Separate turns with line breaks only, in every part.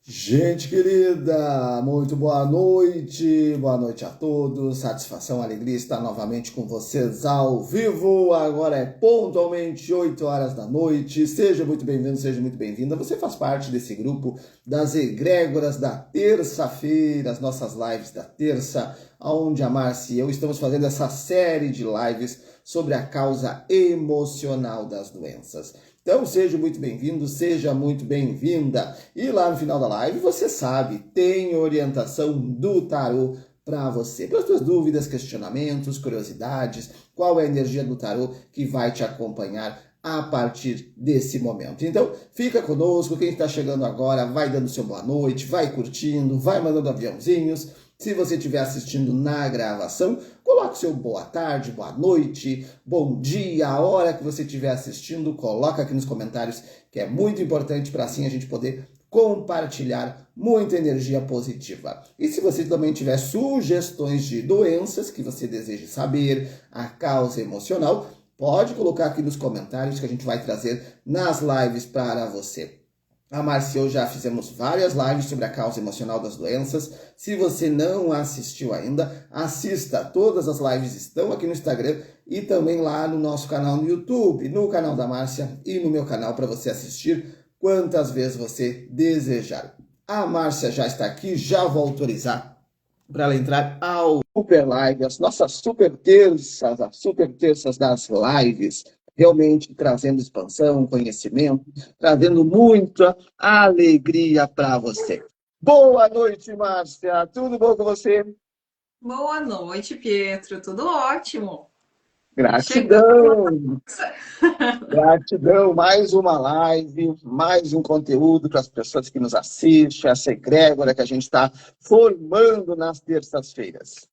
Gente querida, muito boa noite a todos, satisfação, alegria estar novamente com vocês ao vivo, agora é pontualmente 8 horas da noite, seja muito bem-vindo, seja muito bem-vinda, você faz parte desse grupo das egrégoras da terça-feira, as nossas lives da terça, onde a Márcia e eu estamos fazendo essa série de lives sobre a causa emocional das doenças. Então seja muito bem-vindo, seja muito bem-vinda. E lá no final da live, você sabe, tem orientação do tarô para você. Para as suas dúvidas, questionamentos, curiosidades, qual é a energia do tarô que vai te acompanhar a partir desse momento. Então, fica conosco, quem está chegando agora, vai dando seu boa noite, vai curtindo, vai mandando aviãozinhos. Se você estiver assistindo na gravação, coloque seu boa tarde, boa noite, bom dia, a hora que você estiver assistindo, coloca aqui nos comentários, que é muito importante para assim a gente poder compartilhar muita energia positiva. E se você também tiver sugestões de doenças que você deseja saber, a causa emocional, pode colocar aqui nos comentários que a gente vai trazer nas lives para você. A Márcia e eu já fizemos várias lives sobre a causa emocional das doenças. Se você não assistiu ainda, assista. Todas as lives estão aqui no Instagram e também lá no nosso canal no YouTube, no canal da Márcia e no meu canal para você assistir quantas vezes você desejar. A Márcia já está aqui, já vou autorizar para ela entrar ao Super Live, as nossas super terças das lives, realmente trazendo expansão, conhecimento, trazendo muita alegria para você. Boa noite, Márcia. Tudo bom com você?
Boa noite, Pietro. Tudo ótimo. Chegando.
Gratidão, gratidão. Mais uma live, mais um conteúdo para as pessoas que nos assistem, essa egrégora que a gente está formando nas terças-feiras.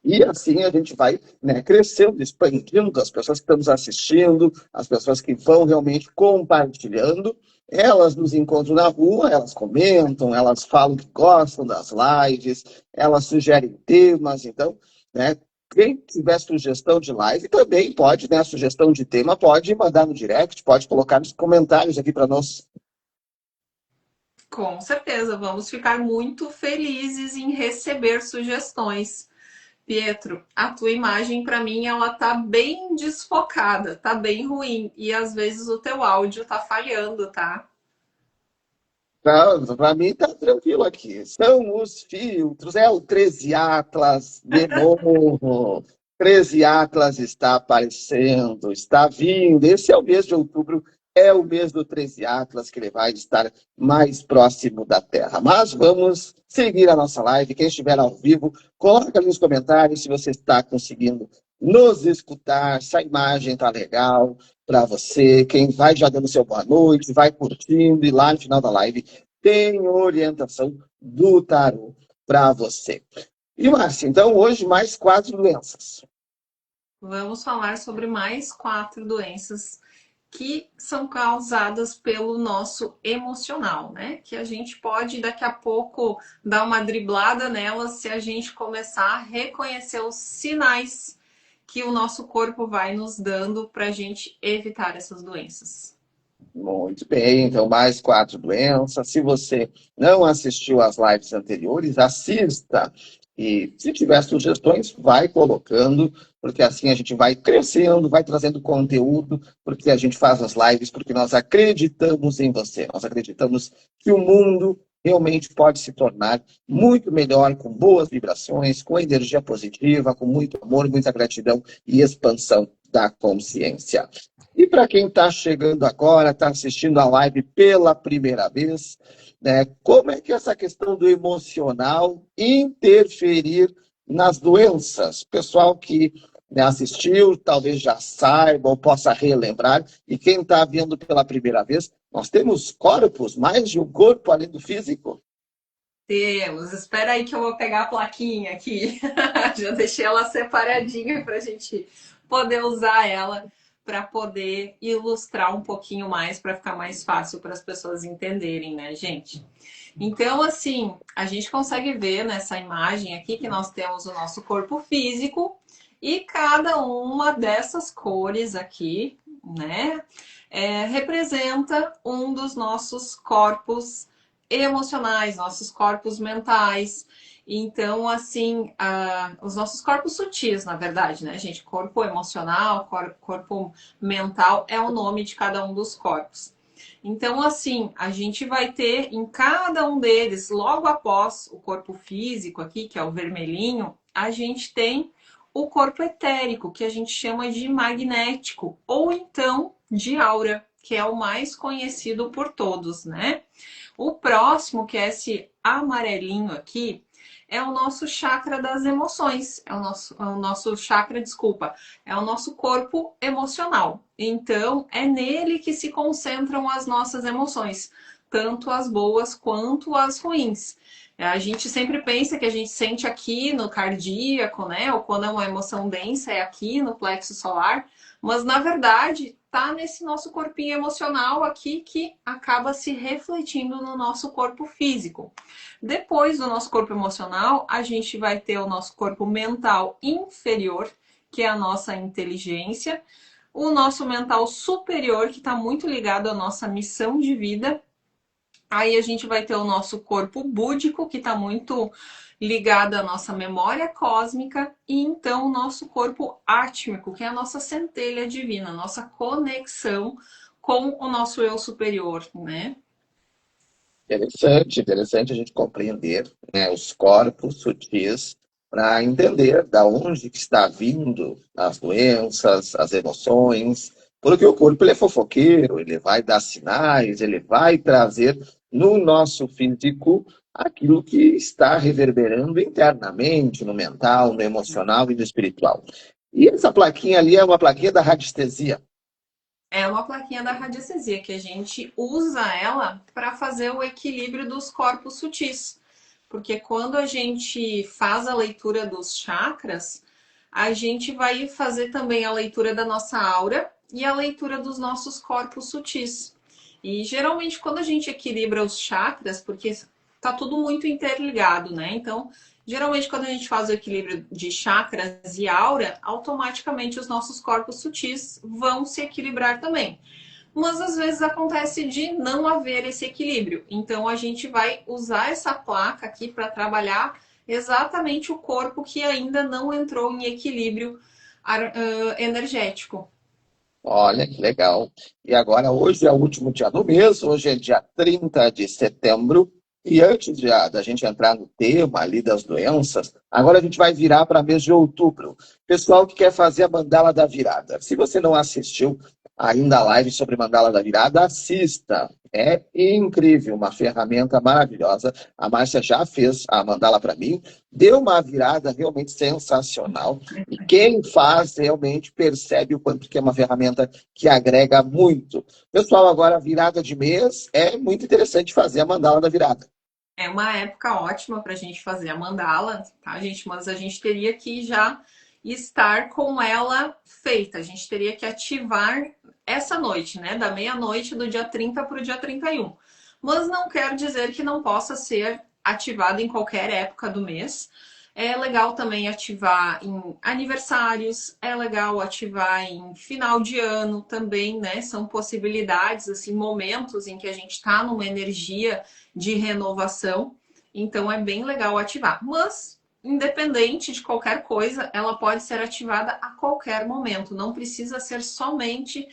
E assim a gente vai, né, crescendo, expandindo as pessoas que estão nos assistindo, as pessoas que vão realmente compartilhando. Elas nos encontram na rua, elas comentam, elas falam que gostam das lives, elas sugerem temas. Então, né, quem tiver sugestão de live também pode, né, sugestão de tema, pode mandar no direct, pode colocar nos comentários aqui para nós.
Com certeza, vamos ficar muito felizes em receber sugestões. Pietro, a tua imagem para mim ela tá bem desfocada, tá bem ruim e às vezes o teu áudio tá falhando, tá?
Para mim está tranquilo aqui. São os filtros, é o 13 Atlas de novo. 13 Atlas está aparecendo, está vindo. Esse é o mês de outubro, é o mês do 13 Atlas, que ele vai estar mais próximo da Terra. Mas vamos seguir a nossa live. Quem estiver ao vivo, coloca ali nos comentários se você está conseguindo nos escutar, se a imagem está legal para você. Quem vai já dando seu boa noite, vai curtindo e lá no final da live tem orientação do tarô para você. E, Márcia, então hoje mais 4 doenças.
Vamos falar sobre mais 4 doenças que são causadas pelo nosso emocional, né? Que a gente pode daqui a pouco dar uma driblada nelas se a gente começar a reconhecer os sinais que o nosso corpo vai nos dando para a gente evitar essas doenças.
Muito bem, então mais 4 doenças. Se você não assistiu às lives anteriores, assista. E se tiver sugestões, vai colocando, porque assim a gente vai crescendo, vai trazendo conteúdo, porque a gente faz as lives, porque nós acreditamos em você. Nós acreditamos que o mundo realmente pode se tornar muito melhor, com boas vibrações, com energia positiva, com muito amor, muita gratidão e expansão da consciência. E para quem está chegando agora, está assistindo a live pela primeira vez, né, como é que essa questão do emocional interferir nas doenças? Pessoal que, né, assistiu, talvez já saiba ou possa relembrar, e quem está vendo pela primeira vez, nós temos corpos, mais de um corpo além do físico.
Temos. Espera aí que eu vou pegar a plaquinha aqui. Já deixei ela separadinha para a gente poder usar ela para poder ilustrar um pouquinho mais, para ficar mais fácil para as pessoas entenderem, né, gente? Então, assim, a gente consegue ver nessa imagem aqui que nós temos o nosso corpo físico e cada uma dessas cores aqui, né? Representa um dos nossos corpos emocionais, nossos corpos mentais. Então, assim, os nossos corpos sutis, na verdade, né, gente? Corpo emocional, corpo mental é o nome de cada um dos corpos. Então, assim, a gente vai ter em cada um deles, logo após o corpo físico aqui, que é o vermelhinho, a gente tem o corpo etérico, que a gente chama de magnético, ou então de aura, que é o mais conhecido por todos, né? O próximo, que é esse amarelinho aqui, é o nosso chakra das emoções. É o nosso chakra, desculpa, é o nosso corpo emocional. Então, é nele que se concentram as nossas emoções, tanto as boas quanto as ruins. A gente sempre pensa que a gente sente aqui no cardíaco, né? Ou quando é uma emoção densa, é aqui no plexo solar. Mas, na verdade, tá nesse nosso corpinho emocional aqui que acaba se refletindo no nosso corpo físico. Depois do nosso corpo emocional, a gente vai ter o nosso corpo mental inferior, que é a nossa inteligência, o nosso mental superior, que está muito ligado à nossa missão de vida. Aí a gente vai ter o nosso corpo búdico, que está muito ligado à nossa memória cósmica, e então o nosso corpo átmico, que é a nossa centelha divina, a nossa conexão com o nosso eu superior, né?
Interessante, interessante a gente compreender, né, os corpos sutis para entender da onde que está vindo as doenças, as emoções, porque o corpo ele é fofoqueiro, ele vai dar sinais, ele vai trazer no nosso físico aquilo que está reverberando internamente, no mental, no emocional e no espiritual. E essa plaquinha ali é uma plaquinha da radiestesia.
É uma plaquinha da radiestesia que a gente usa ela para fazer o equilíbrio dos corpos sutis. Porque quando a gente faz a leitura dos chakras, a gente vai fazer também a leitura da nossa aura e a leitura dos nossos corpos sutis. E geralmente quando a gente equilibra os chakras, porque tá tudo muito interligado, né? Então, geralmente quando a gente faz o equilíbrio de chakras e aura, automaticamente os nossos corpos sutis vão se equilibrar também. Mas às vezes acontece de não haver esse equilíbrio. Então a gente vai usar essa placa aqui para trabalhar exatamente o corpo que ainda não entrou em equilíbrio energético.
Olha que legal. E agora, hoje é o último dia do mês, hoje é dia 30 de setembro. E antes da gente entrar no tema ali das doenças, agora a gente vai virar para mês de outubro. Pessoal que quer fazer a mandala da virada. Se você não assistiu ainda a live sobre mandala da virada, assista. É incrível, uma ferramenta maravilhosa. A Márcia já fez a mandala para mim, deu uma virada realmente sensacional. E quem faz realmente percebe o quanto que é uma ferramenta que agrega muito. Pessoal, agora a virada de mês é muito interessante fazer a mandala da virada.
É uma época ótima para a gente fazer a mandala, tá, gente? Mas a gente teria que já estar com ela feita. A gente teria que ativar essa noite, né? Da meia-noite do dia 30 para o dia 31. Mas não quer dizer que não possa ser ativada em qualquer época do mês. É legal também ativar em aniversários, é legal ativar em final de ano também, né? São possibilidades, assim, momentos em que a gente está numa energia de renovação. Então é bem legal ativar. Mas, independente de qualquer coisa, ela pode ser ativada a qualquer momento. Não precisa ser somente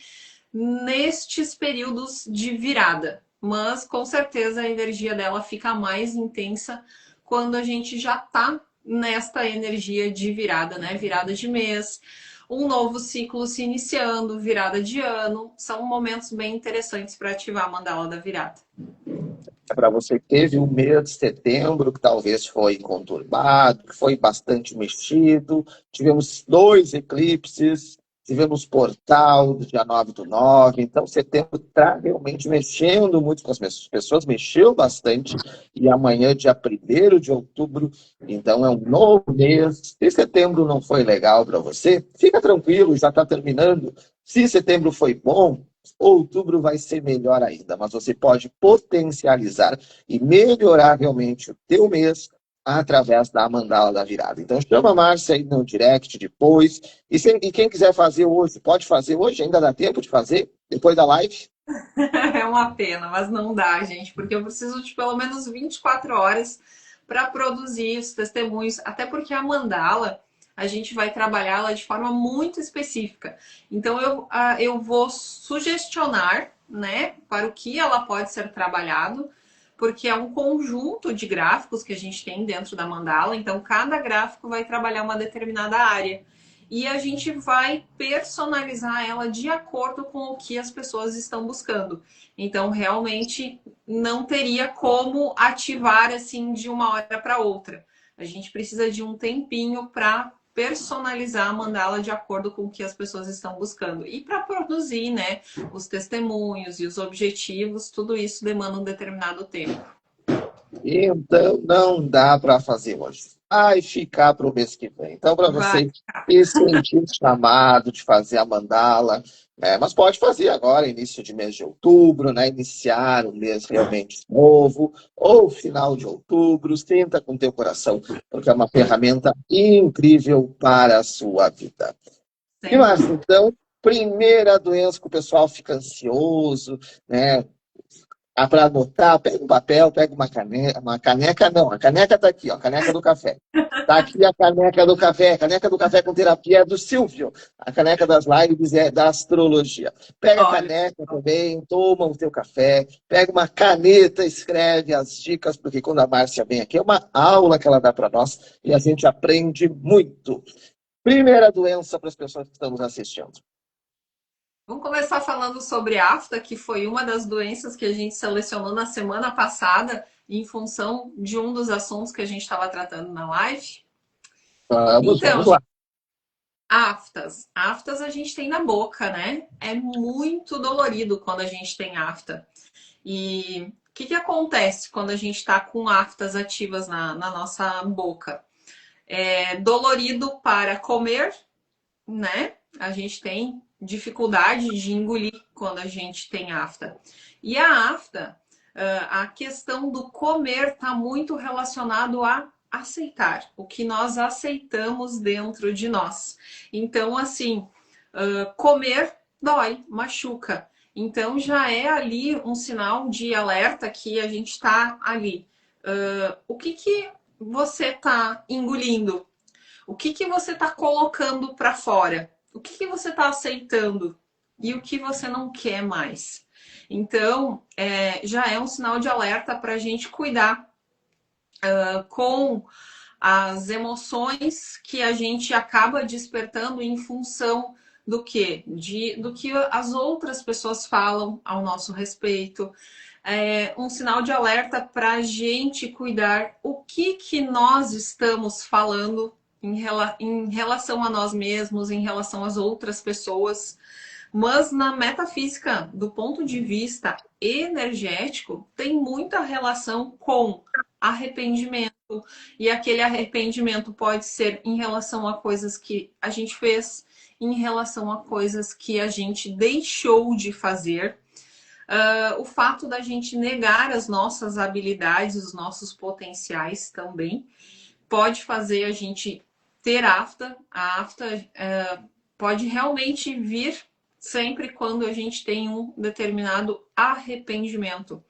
nestes períodos de virada. Mas, com certeza, a energia dela fica mais intensa quando a gente já está nesta energia de virada, né? Virada de mês, um novo ciclo se iniciando, virada de ano. São momentos bem interessantes para ativar a mandala da virada.
Para você que teve um mês de setembro que talvez foi conturbado, que foi bastante mexido, tivemos 2 eclipses, tivemos portal do dia 9/9, então setembro está realmente mexendo muito com as pessoas, mexeu bastante, e amanhã, dia 1º de outubro, então é um novo mês. Se setembro não foi legal para você, fica tranquilo, já está terminando. Se setembro foi bom, outubro vai ser melhor ainda, mas você pode potencializar e melhorar realmente o teu mês através da mandala da virada. Então chama a Márcia aí no direct depois. E quem quiser fazer hoje, pode fazer hoje? Ainda dá tempo de fazer? Depois da live?
É uma pena, mas não dá, gente, porque eu preciso de pelo menos 24 horas para produzir os testemunhos, até porque a mandala a gente vai trabalhá-la de forma muito específica. Então eu vou sugestionar, né, para o que ela pode ser trabalhado, porque é um conjunto de gráficos que a gente tem dentro da mandala, então cada gráfico vai trabalhar uma determinada área. E a gente vai personalizar ela de acordo com o que as pessoas estão buscando. Então, realmente, não teria como ativar assim de uma hora para outra. A gente precisa de um tempinho para personalizar a mandala de acordo com o que as pessoas estão buscando. E para produzir, né, os testemunhos e os objetivos, tudo isso demanda um determinado tempo.
Então, não dá para fazer hoje. Vai ficar para o mês que vem. Então, para
Vai.
você sentir o chamado de fazer a mandala, né? Mas pode fazer agora, início de mês de outubro, né? Iniciar um mês realmente novo, ou final de outubro, sinta com teu coração, porque é uma ferramenta incrível para a sua vida. E mais, então, primeira doença que o pessoal fica ansioso, né? Para anotar, pega um papel, pega uma caneca não, a caneca está aqui, ó, a caneca do café. Está aqui a caneca do café com terapia é do Silvio, a caneca das lives é da astrologia. Pega a caneca também, toma o teu café, pega uma caneta, escreve as dicas, porque quando a Márcia vem aqui é uma aula que ela dá para nós e a gente aprende muito. Primeira doença para as pessoas que estão nos assistindo.
Vamos começar falando sobre afta, que foi uma das doenças que a gente selecionou na semana passada, em função de um dos assuntos que a gente estava tratando na live.
Vamos lá.
Aftas. Aftas a gente tem na boca, né? É muito dolorido quando a gente tem afta. E o que acontece quando a gente está com aftas ativas na nossa boca? É dolorido para comer, né? A gente tem dificuldade de engolir quando a gente tem afta. E a afta, a questão do comer está muito relacionado a aceitar, o que nós aceitamos dentro de nós. Então, assim, comer dói, machuca. Então, já é ali um sinal de alerta que a gente está ali. O que você está engolindo? O que você está colocando para fora? O que você está aceitando? E o que você não quer mais? Então, já é um sinal de alerta para a gente cuidar com as emoções que a gente acaba despertando em função do quê? Do que as outras pessoas falam ao nosso respeito. É um sinal de alerta para a gente cuidar o que nós estamos falando em relação a nós mesmos, em relação às outras pessoas. Mas na metafísica, do ponto de vista energético, tem muita relação com arrependimento. E aquele arrependimento pode ser em relação a coisas que a gente fez, em relação a coisas que a gente deixou de fazer. O fato da gente negar as nossas habilidades, os nossos potenciais também, pode fazer a gente ter afta. A afta pode realmente vir sempre quando a gente tem um determinado arrependimento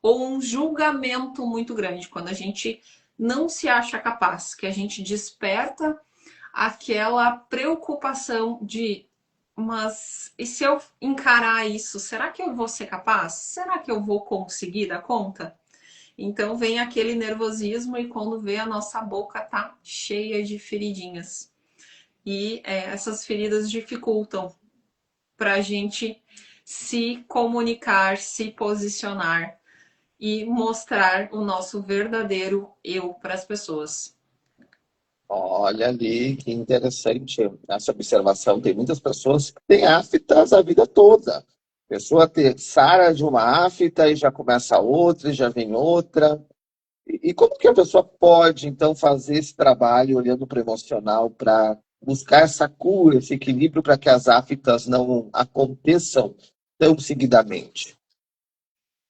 ou um julgamento muito grande, quando a gente não se acha capaz, que a gente desperta aquela preocupação de mas e se eu encarar isso, será que eu vou ser capaz? Será que eu vou conseguir dar conta? Então vem aquele nervosismo e quando vê a nossa boca tá cheia de feridinhas. E essas feridas dificultam para a gente se comunicar, se posicionar e mostrar o nosso verdadeiro eu para as pessoas.
Olha ali, que interessante essa observação. Tem muitas pessoas que têm aftas a vida toda. A pessoa sara de uma afta e já começa outra, e já vem outra. E como que a pessoa pode, então, fazer esse trabalho olhando para o emocional para buscar essa cura, esse equilíbrio para que as aftas não aconteçam tão seguidamente?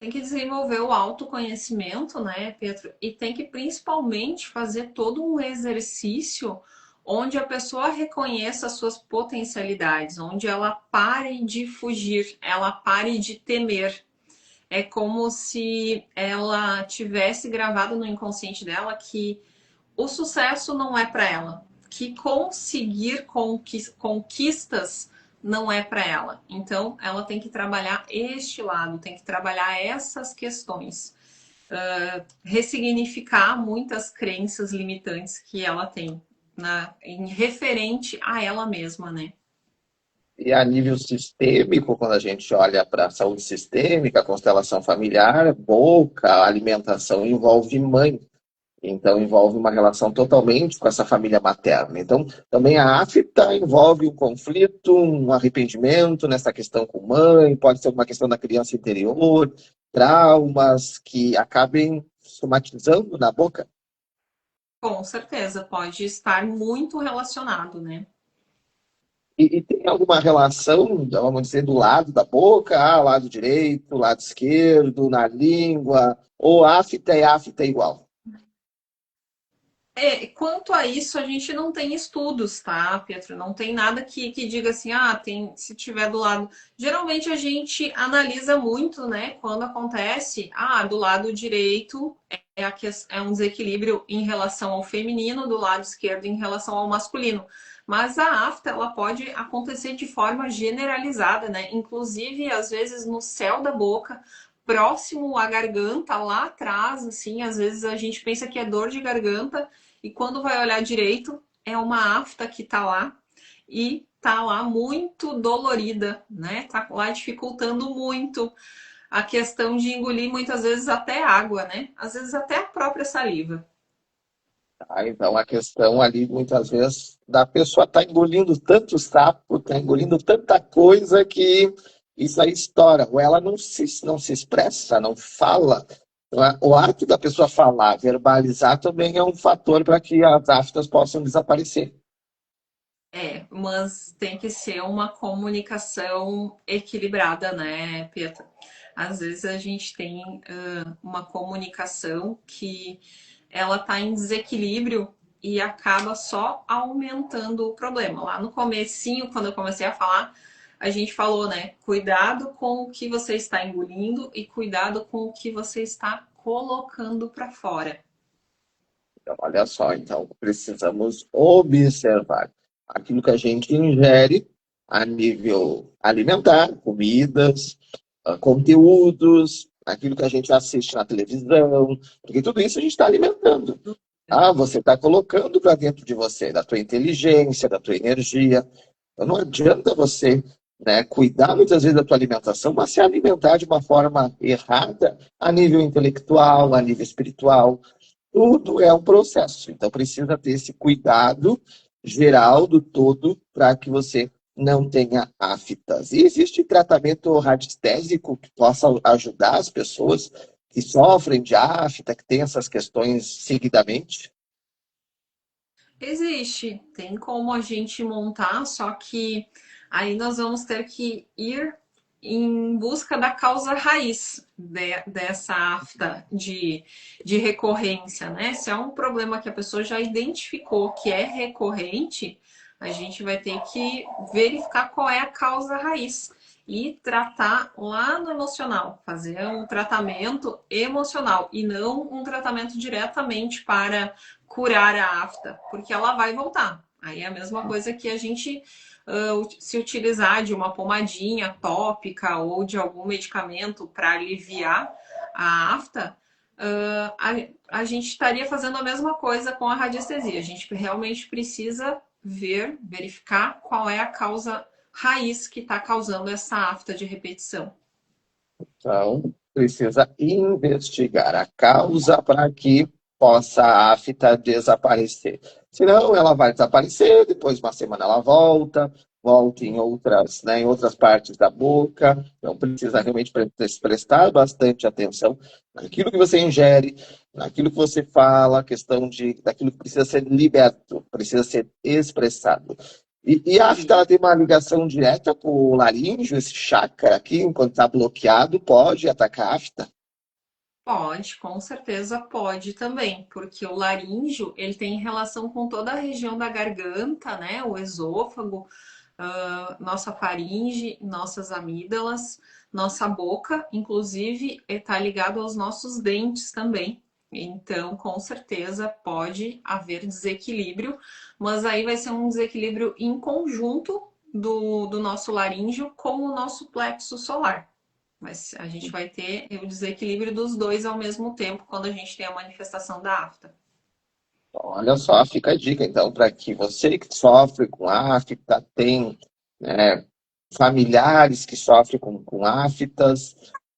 Tem que desenvolver o autoconhecimento, né, Pedro? E tem que principalmente fazer todo um exercício onde a pessoa reconheça as suas potencialidades, onde ela pare de fugir, ela pare de temer. É como se ela tivesse gravado no inconsciente dela que o sucesso não é para ela, que conseguir conquistas não é para ela. Então, ela tem que trabalhar este lado, tem que trabalhar essas questões, ressignificar muitas crenças limitantes que ela tem em referente a ela mesma, né?
E a nível sistêmico, quando a gente olha para a saúde sistêmica, a constelação familiar, boca, a alimentação envolve mãe. Então, envolve uma relação totalmente com essa família materna. Então, também a afta envolve um conflito, um arrependimento nessa questão com mãe, pode ser uma questão da criança interior, traumas que acabem somatizando na boca.
Com certeza, pode estar muito relacionado, né?
E tem alguma relação, vamos dizer, do lado da boca, lado direito, lado esquerdo, na língua, ou afta e afta igual?
Quanto a isso, a gente não tem estudos, tá, Pietro? Não tem nada que diga assim, tem, se tiver do lado. Geralmente a gente analisa muito, né, quando acontece, do lado direito é um desequilíbrio em relação ao feminino, do lado esquerdo em relação ao masculino. Mas a afta, ela pode acontecer de forma generalizada, né? Inclusive, às vezes, no céu da boca, próximo à garganta, lá atrás, assim, às vezes a gente pensa que é dor de garganta, e quando vai olhar direito, é uma afta que tá lá e tá lá muito dolorida, né? Tá lá dificultando muito a questão de engolir muitas vezes até água, né? Às vezes até a própria saliva.
Então, a questão ali, muitas vezes, da pessoa estar engolindo tanto sapo, está engolindo tanta coisa que isso aí estoura. Ou ela não se expressa, não fala. O ato da pessoa falar, verbalizar, também é um fator para que as aftas possam desaparecer.
Mas tem que ser uma comunicação equilibrada, né, Pietro? Às vezes a gente tem uma comunicação que ela está em desequilíbrio e acaba só aumentando o problema. Lá no comecinho, quando eu comecei a falar, a gente falou, né? Cuidado com o que você está engolindo e cuidado com o que você está colocando para fora.
Então, olha só, então precisamos observar aquilo que a gente ingere a nível alimentar, comidas, conteúdos, aquilo que a gente assiste na televisão, porque tudo isso a gente está alimentando. Você está colocando para dentro de você, da tua inteligência, da tua energia. Então não adianta você, né, cuidar muitas vezes da tua alimentação, mas se alimentar de uma forma errada a nível intelectual, a nível espiritual. Tudo é um processo. Então precisa ter esse cuidado geral do todo para que você não tenha aftas. E existe tratamento radiestésico que possa ajudar as pessoas que sofrem de afta, que têm essas questões seguidamente?
Existe, tem como a gente montar, só que aí nós vamos ter que ir em busca da causa raiz dessa afta de recorrência, né? Se é um problema que a pessoa já identificou que é recorrente, a gente vai ter que verificar qual é a causa raiz e tratar lá no emocional, fazer um tratamento emocional e não um tratamento diretamente para curar a afta, porque ela vai voltar. Aí é a mesma coisa que a gente se utilizar de uma pomadinha tópica ou de algum medicamento para aliviar a afta, a gente estaria fazendo a mesma coisa com a radiestesia. A gente realmente precisa verificar qual é a causa raiz que está causando essa afta de repetição.
Então, precisa investigar a causa para que possa a afta desaparecer. Senão, ela vai desaparecer, depois de uma semana ela volta em outras, né, em outras partes da boca. Então, precisa realmente prestar bastante atenção naquilo que você ingere, naquilo que você fala, a questão daquilo que precisa ser liberto, precisa ser expressado. E a afta ela tem uma ligação direta com o laríngeo, esse chakra aqui, enquanto está bloqueado, pode atacar a afta?
Pode, com certeza pode também, porque o laríngeo, ele tem relação com toda a região da garganta, né? O esôfago, nossa faringe, nossas amígdalas, nossa boca, inclusive, está ligado aos nossos dentes também. Então, com certeza pode haver desequilíbrio, mas aí vai ser um desequilíbrio em conjunto do nosso laríngeo com o nosso plexo solar. Mas a gente vai ter o desequilíbrio dos dois ao mesmo tempo quando a gente tem a manifestação da afta.
Olha só, fica a dica, então, para que você que sofre com afta, tem, né, familiares que sofrem com aftas,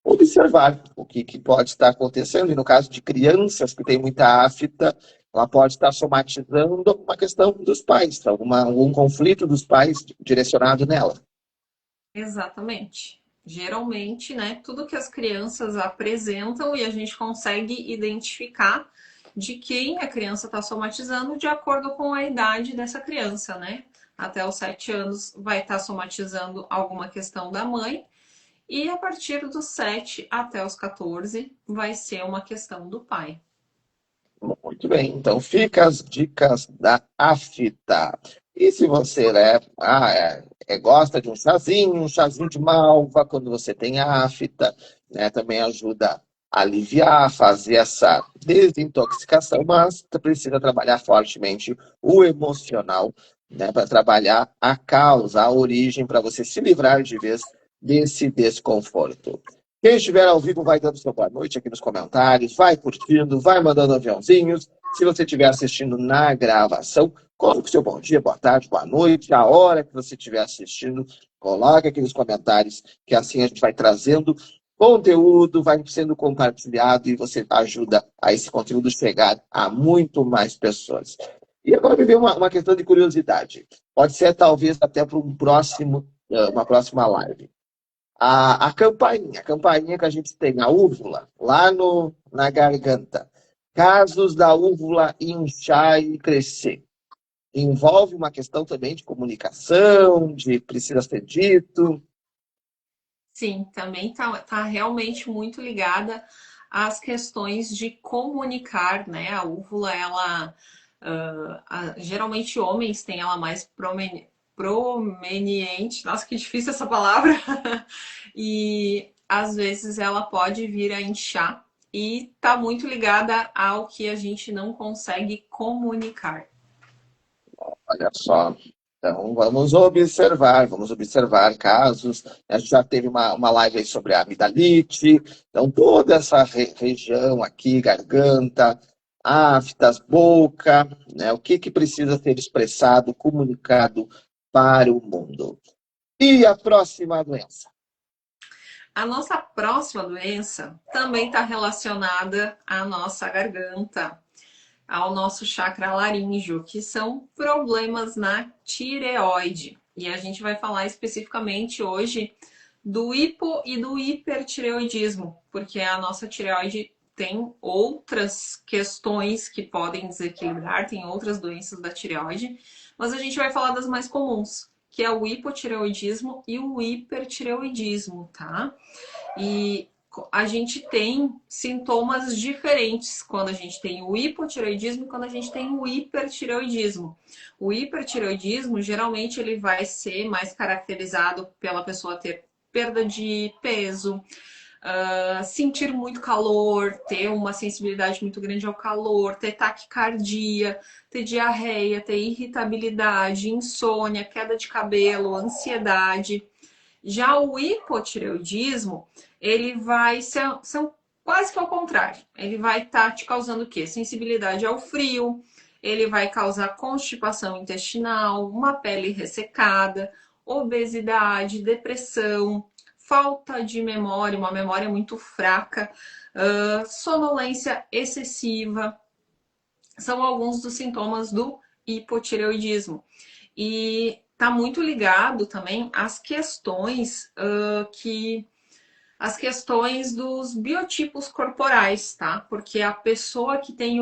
observar o que pode estar acontecendo. E no caso de crianças que têm muita afta, ela pode estar somatizando uma questão dos pais, algum conflito dos pais direcionado nela.
Exatamente. Geralmente, né, tudo que as crianças apresentam e a gente consegue identificar de quem a criança está somatizando de acordo com a idade dessa criança, né? Até os 7 anos vai estar somatizando alguma questão da mãe, e a partir dos 7 até os 14 vai ser uma questão do pai.
Muito bem, então fica as dicas da afta. E se você, né, gosta de um chazinho de malva quando você tem afta, né, também ajuda a aliviar, fazer essa desintoxicação, mas precisa trabalhar fortemente o emocional, né, para trabalhar a causa, a origem, para você se livrar de vez desse desconforto. Quem estiver ao vivo vai dando seu boa noite aqui nos comentários, vai curtindo, vai mandando aviãozinhos. Se você estiver assistindo na gravação, coloque seu bom dia, boa tarde, boa noite, a hora que você estiver assistindo, coloque aqui nos comentários, que assim a gente vai trazendo conteúdo, vai sendo compartilhado e você ajuda a esse conteúdo chegar a muito mais pessoas. E agora me veio uma questão de curiosidade. Pode ser talvez até para uma próxima live. A campainha que a gente tem, a úvula, lá na garganta. Casos da úvula inchar e crescer. Envolve uma questão também de comunicação, de precisa ser dito.
Sim, também tá realmente muito ligada às questões de comunicar, né? A úvula, ela geralmente homens têm ela mais promeniente, nossa, que difícil essa palavra, e às vezes ela pode vir a inchar e tá muito ligada ao que a gente não consegue comunicar.
Olha só. Então, vamos observar casos. A gente já teve uma live aí sobre a amidalite. Então, toda essa região aqui, garganta, aftas, boca, né? O que precisa ser expressado, comunicado para o mundo. E a próxima doença?
A nossa próxima doença também está relacionada à nossa garganta, ao nosso chakra laríngeo, que são problemas na tireoide. E a gente vai falar especificamente hoje do hipo e do hipertireoidismo, porque a nossa tireoide tem outras questões que podem desequilibrar, tem outras doenças da tireoide, mas a gente vai falar das mais comuns, que é o hipotireoidismo e o hipertireoidismo, tá? E a gente tem sintomas diferentes quando a gente tem o hipotireoidismo e quando a gente tem o hipertireoidismo. O hipertireoidismo, geralmente, ele vai ser mais caracterizado pela pessoa ter perda de peso, sentir muito calor, ter uma sensibilidade muito grande ao calor, ter taquicardia, ter diarreia, ter irritabilidade, insônia, queda de cabelo, ansiedade. Já o hipotireoidismo, ele vai ser quase que ao contrário. Ele vai estar te causando o quê? Sensibilidade ao frio, ele vai causar constipação intestinal, uma pele ressecada, obesidade, depressão, falta de memória, uma memória muito fraca, sonolência excessiva. São alguns dos sintomas do hipotireoidismo. E está muito ligado também às questões as questões dos biotipos corporais, tá? Porque a pessoa que tem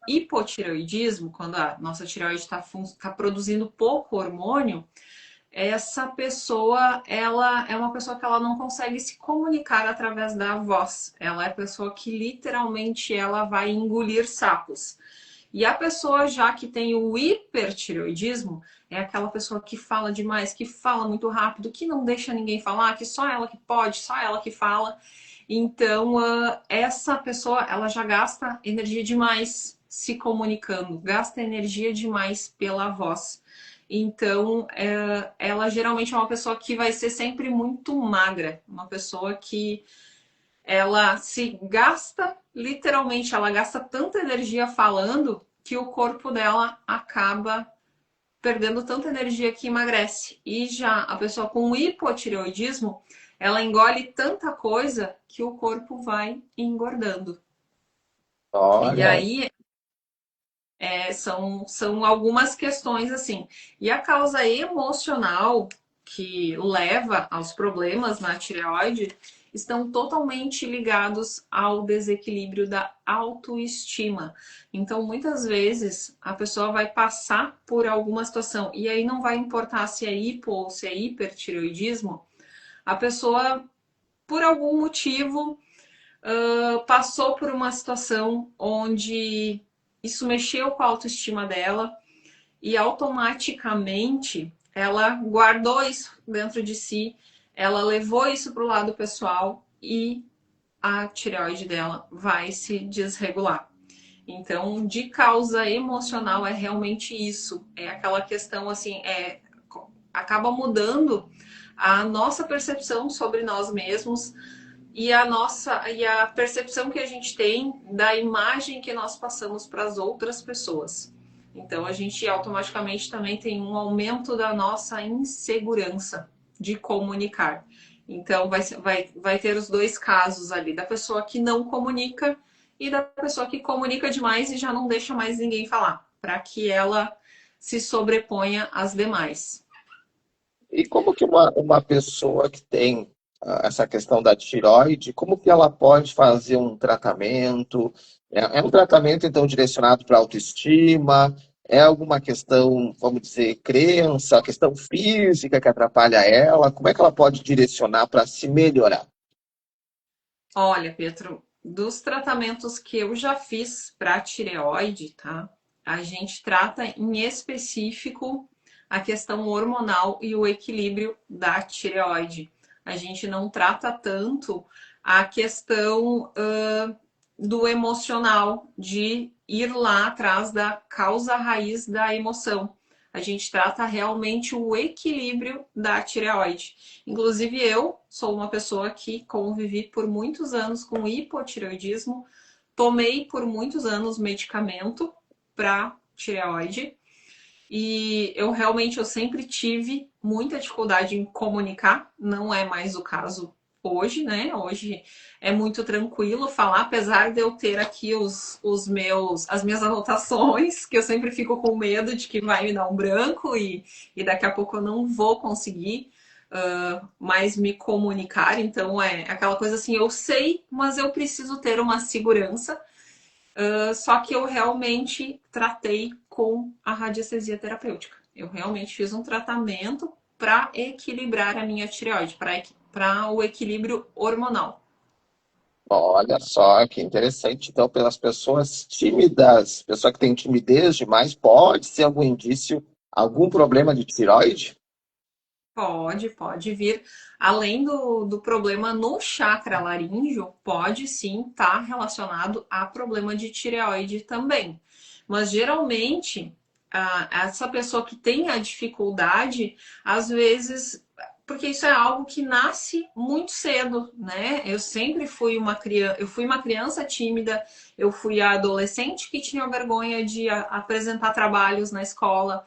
hipotireoidismo, quando a nossa tireoide está produzindo pouco hormônio, essa pessoa, ela é uma pessoa que ela não consegue se comunicar através da voz. Ela é a pessoa que literalmente ela vai engolir sapos. E a pessoa já que tem o hipertireoidismo é aquela pessoa que fala demais, que fala muito rápido, que não deixa ninguém falar, que só ela que pode, só ela que fala. Então, essa pessoa, ela já gasta energia demais se comunicando, gasta energia demais pela voz. Então, ela geralmente é uma pessoa que vai ser sempre muito magra, uma pessoa que ela se gasta, literalmente, ela gasta tanta energia falando que o corpo dela acaba perdendo tanta energia que emagrece. E já a pessoa com hipotireoidismo, ela engole tanta coisa que o corpo vai engordando. E
Olha,
aí são algumas questões assim. E a causa emocional que leva aos problemas na tireoide estão totalmente ligados ao desequilíbrio da autoestima. Então, muitas vezes, a pessoa vai passar por alguma situação, e aí não vai importar se é hipo ou se é hipertireoidismo, a pessoa, por algum motivo, passou por uma situação onde isso mexeu com a autoestima dela e automaticamente ela guardou isso dentro de si, ela levou isso para o lado pessoal e a tireoide dela vai se desregular. Então, de causa emocional é realmente isso. É aquela questão assim, acaba mudando a nossa percepção sobre nós mesmos e a percepção que a gente tem da imagem que nós passamos para as outras pessoas. Então a gente automaticamente também tem um aumento da nossa insegurança de comunicar. Então vai ter os dois casos ali, da pessoa que não comunica e da pessoa que comunica demais e já não deixa mais ninguém falar, para que ela se sobreponha às demais.
e como que uma pessoa que tem essa questão da tireoide, como que ela pode fazer um tratamento? É um tratamento, então, direcionado para autoestima? É alguma questão, vamos dizer, crença, questão física que atrapalha ela? Como é que ela pode direcionar para se melhorar?
Olha, Pedro, dos tratamentos que eu já fiz para tireoide, tá? A gente trata em específico a questão hormonal e o equilíbrio da tireoide. A gente não trata tanto a questão do emocional, de ir lá atrás da causa raiz da emoção. A gente trata realmente o equilíbrio da tireoide. Inclusive, eu sou uma pessoa que convivi por muitos anos com hipotireoidismo, tomei por muitos anos medicamento para tireoide e eu sempre tive muita dificuldade em comunicar, não é mais o caso hoje, né? Hoje é muito tranquilo falar, apesar de eu ter aqui as minhas anotações, que eu sempre fico com medo de que vai me dar um branco e daqui a pouco eu não vou conseguir mais me comunicar. Então é aquela coisa assim, eu sei, mas eu preciso ter uma segurança. Só que eu realmente tratei com a radiestesia terapêutica. Eu realmente fiz um tratamento para equilibrar a minha tireoide, para o equilíbrio hormonal.
Olha só que interessante. Então, pelas pessoas tímidas, pessoa que tem timidez demais, pode ser algum indício, algum problema de tireoide?
Pode vir. Além do problema no chakra laríngeo, pode sim estar relacionado a problema de tireoide também. Mas geralmente, essa pessoa que tem a dificuldade, às vezes, porque isso é algo que nasce muito cedo, né? Eu sempre fui uma criança tímida, eu fui a adolescente que tinha vergonha de apresentar trabalhos na escola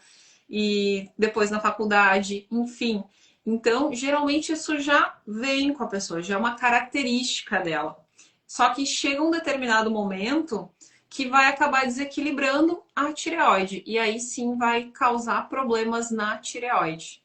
e depois na faculdade, enfim. Então, geralmente isso já vem com a pessoa, já é uma característica dela. Só que chega um determinado momento que vai acabar desequilibrando a tireoide e aí sim vai causar problemas na tireoide.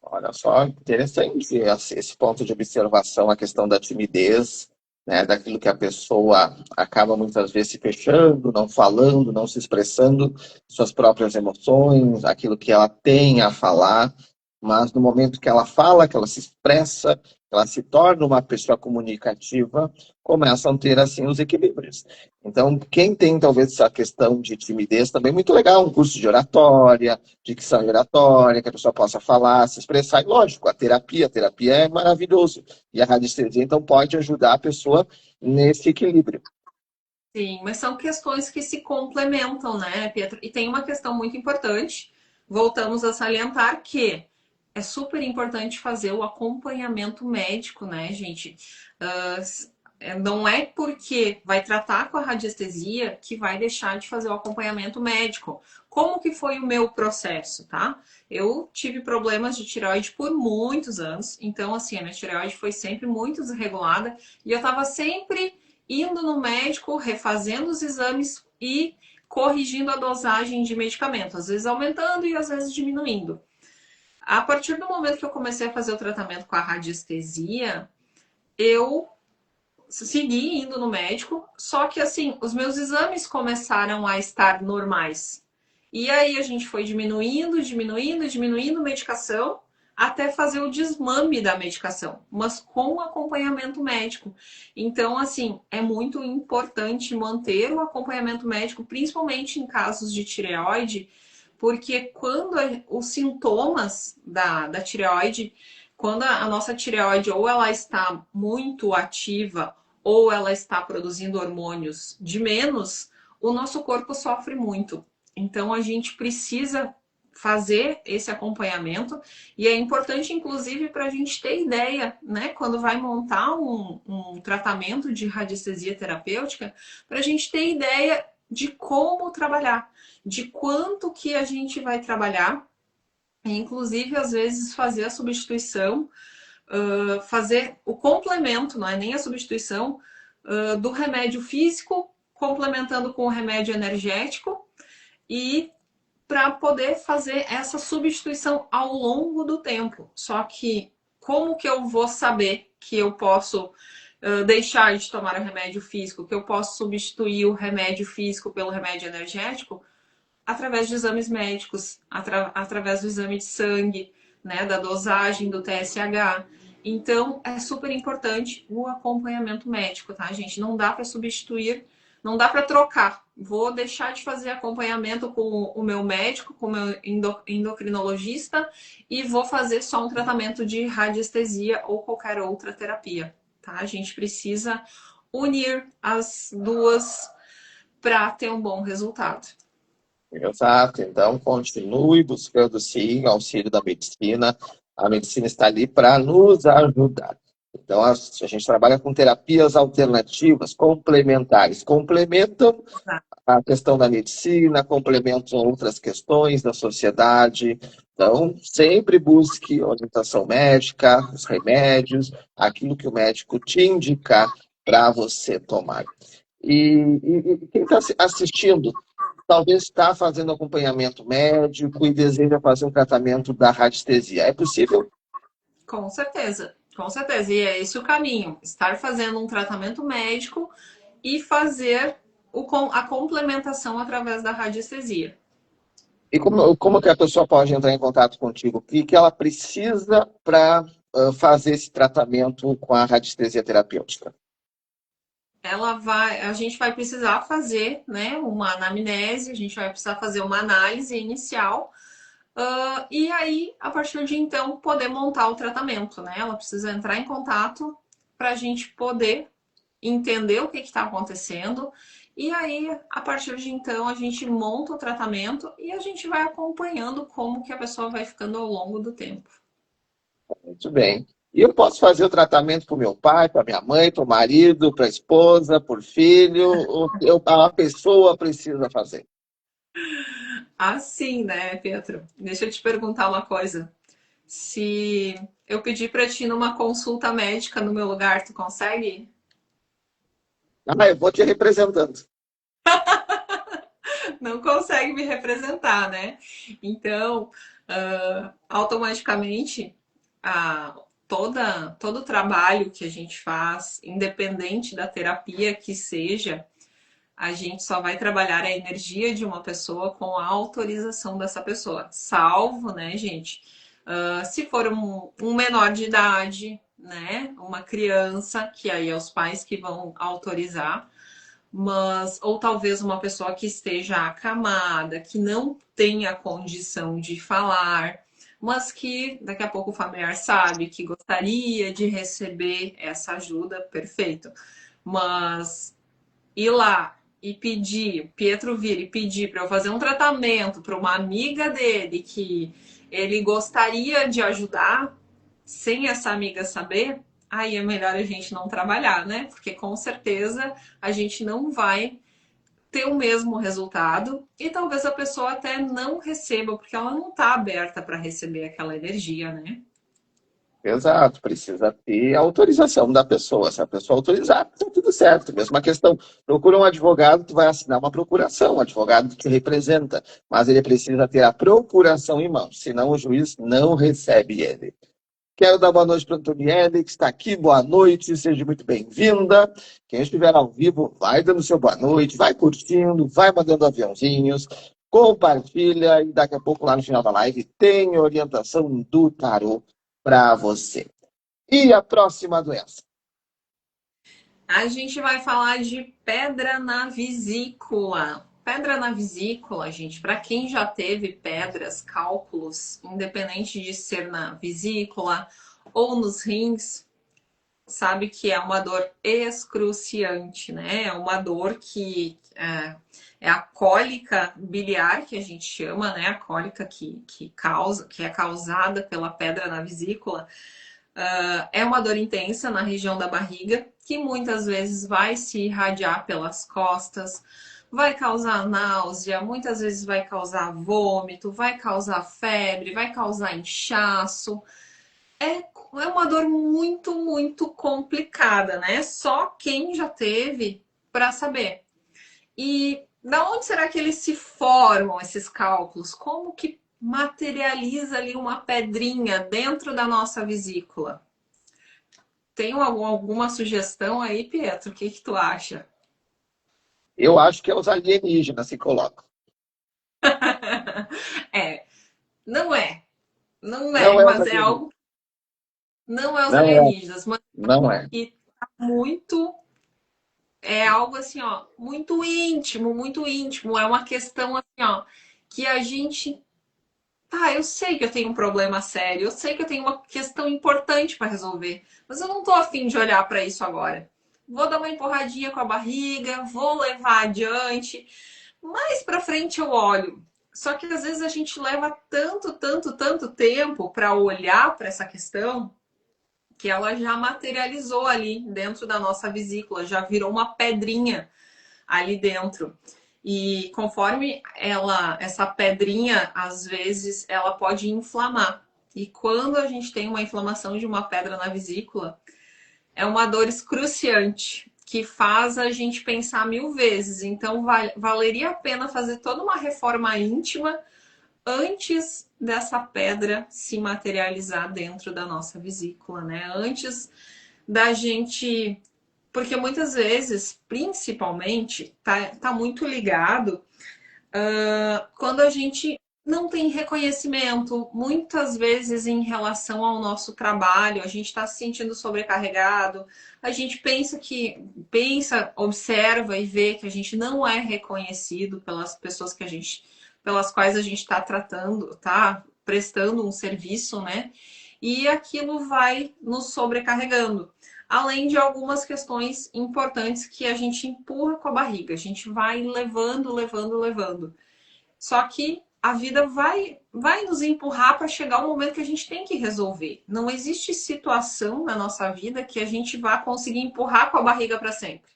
Olha só, interessante esse ponto de observação, a questão da timidez. né, daquilo que a pessoa acaba muitas vezes se fechando, não falando, não se expressando suas próprias emoções, aquilo que ela tem a falar, mas no momento que ela fala, que ela se expressa, que ela se torna uma pessoa comunicativa, começam a ter assim os equilíbrios. Então, quem tem talvez essa questão de timidez também é muito legal, um curso de oratória, dicção e oratória, que a pessoa possa falar, se expressar. E lógico, a terapia é maravilhoso. E a radiestesia, então, pode ajudar a pessoa nesse equilíbrio.
Sim, mas são questões que se complementam, né, Pietro? E tem uma questão muito importante, voltamos a salientar que é super importante fazer o acompanhamento médico, né, gente? Não é porque vai tratar com a radiestesia que vai deixar de fazer o acompanhamento médico. Como que foi o meu processo, tá? Eu tive problemas de tireoide por muitos anos, então, assim, a minha tireoide foi sempre muito desregulada e eu tava sempre indo no médico, refazendo os exames e corrigindo a dosagem de medicamento, às vezes aumentando e às vezes diminuindo. A partir do momento que eu comecei a fazer o tratamento com a radiestesia, eu segui indo no médico, só que assim, os meus exames começaram a estar normais. E aí a gente foi diminuindo medicação até fazer o desmame da medicação, mas com acompanhamento médico. Então, assim, é muito importante manter o acompanhamento médico, principalmente em casos de tireoide, porque quando os sintomas da tireoide, quando a nossa tireoide ou ela está muito ativa ou ela está produzindo hormônios de menos, o nosso corpo sofre muito. Então a gente precisa fazer esse acompanhamento e é importante, inclusive, para a gente ter ideia, né, quando vai montar um tratamento de radiestesia terapêutica, para a gente ter ideia de como trabalhar, de quanto que a gente vai trabalhar, e, inclusive, às vezes, fazer a substituição, fazer o complemento, não é nem a substituição, do remédio físico, complementando com o remédio energético, e para poder fazer essa substituição ao longo do tempo. Só que como que eu vou saber que eu posso deixar de tomar o remédio físico, que eu posso substituir o remédio físico pelo remédio energético? Através de exames médicos, através do exame de sangue, né, da dosagem do TSH. Então, é super importante o acompanhamento médico, tá, gente? Não dá para substituir, não dá para trocar. Vou deixar de fazer acompanhamento com o meu médico, com o meu endocrinologista e vou fazer só um tratamento de radiestesia ou qualquer outra terapia, tá? A gente precisa unir as duas para ter um bom resultado.
Exato, então continue buscando sim auxílio da medicina. A medicina está ali para nos ajudar. Então a gente trabalha com terapias alternativas, complementares, complementam a questão da medicina, complementam outras questões da sociedade. Então, sempre busque orientação médica, os remédios, aquilo que o médico te indicar para você tomar. E quem está assistindo talvez está fazendo acompanhamento médico e deseja fazer um tratamento da radiestesia. É possível?
Com certeza, com certeza. E é esse o caminho: estar fazendo um tratamento médico e fazer a complementação através da radiestesia.
E como que a pessoa pode entrar em contato contigo? O que ela precisa para fazer esse tratamento com a radiestesia terapêutica?
A gente vai precisar fazer, né, uma anamnese, a gente vai precisar fazer uma análise inicial. E aí, a partir de então, poder montar o tratamento, né? Ela precisa entrar em contato para a gente poder entender o que está acontecendo. E aí, a partir de então, a gente monta o tratamento e a gente vai acompanhando como que a pessoa vai ficando ao longo do tempo.
Muito bem. E eu posso fazer o tratamento para o meu pai, para minha mãe, para o marido, para a esposa, para o filho, a pessoa precisa fazer.
Assim, né, Pedro? Deixa eu te perguntar uma coisa. Se eu pedir para ti numa consulta médica no meu lugar, tu consegue?
Ah, eu vou te representando.
Não consegue me representar, né? Então, automaticamente, todo o trabalho que a gente faz, independente da terapia que seja, a gente só vai trabalhar a energia de uma pessoa com a autorização dessa pessoa. Salvo, né, gente? Se for um menor de idade, né? Uma criança, que aí é os pais que vão autorizar, mas ou talvez uma pessoa que esteja acamada, que não tenha condição de falar, mas que daqui a pouco o familiar sabe que gostaria de receber essa ajuda, perfeito. Mas ir lá e pedir, Pietro vir e pedir para eu fazer um tratamento para uma amiga dele que ele gostaria de ajudar, sem essa amiga saber, aí é melhor a gente não trabalhar, né? Porque com certeza a gente não vai ter o mesmo resultado e talvez a pessoa até não receba, porque ela não está aberta para receber aquela energia, né?
Exato, precisa ter a autorização da pessoa. Se a pessoa autorizar, tá tudo certo. Mesma questão. Procura um advogado, tu vai assinar uma procuração, um advogado que te representa, mas ele precisa ter a procuração em mãos, senão o juiz não recebe ele. Quero dar boa noite para a Antoniele, que está aqui. Boa noite, seja muito bem-vinda. Quem estiver ao vivo, vai dando seu boa noite, vai curtindo, vai mandando aviãozinhos, compartilha e daqui a pouco, lá no final da live, tem orientação do tarô para você. E a próxima doença?
A gente vai falar de pedra na vesícula. Pedra na vesícula, gente, para quem já teve pedras, cálculos, independente de ser na vesícula ou nos rins, sabe que é uma dor excruciante, né? É uma dor que é a cólica biliar, que a gente chama, né? A cólica que é causada pela pedra na vesícula. É uma dor intensa na região da barriga, que muitas vezes vai se irradiar pelas costas, vai causar náusea, muitas vezes vai causar vômito, vai causar febre, vai causar inchaço. É uma dor muito, muito complicada, né? Só quem já teve para saber. E da onde será que eles se formam, esses cálculos? Como que materializa ali uma pedrinha dentro da nossa vesícula? Tem alguma sugestão aí, Pietro? O que tu acha?
Eu acho que é os alienígenas que colocam.
É, não é. Não
Não
é,
é os
mas é
alienígenas.
algo. Não é os
Não é.
alienígenas, mas
Não é.
que tá muito. É algo assim, ó, muito íntimo, muito íntimo. É uma questão assim, ó, que a gente. Tá, eu sei que eu tenho um problema sério, eu sei que eu tenho uma questão importante para resolver, mas eu não tô afim de olhar para isso agora. Vou dar uma empurradinha com a barriga, vou levar adiante. Mais para frente eu olho. Só que às vezes a gente leva tanto, tanto, tanto tempo para olhar para essa questão que ela já materializou ali dentro da nossa vesícula, já virou uma pedrinha ali dentro. E conforme essa pedrinha, às vezes, ela pode inflamar. E quando a gente tem uma inflamação de uma pedra na vesícula, é uma dor excruciante que faz a gente pensar 1000 vezes. Então, valeria a pena fazer toda uma reforma íntima antes dessa pedra se materializar dentro da nossa vesícula, né? Antes da gente. Porque muitas vezes, principalmente, tá muito ligado quando a gente não tem reconhecimento, muitas vezes em relação ao nosso trabalho, a gente está se sentindo sobrecarregado, a gente pensa, observa e vê que a gente não é reconhecido pelas pessoas pelas quais a gente está tratando, tá prestando um serviço, né? E aquilo vai nos sobrecarregando. Além de algumas questões importantes que a gente empurra com a barriga, a gente vai levando, levando, levando. Só que a vida vai nos empurrar para chegar o momento que a gente tem que resolver. Não existe situação na nossa vida que a gente vá conseguir empurrar com a barriga para sempre.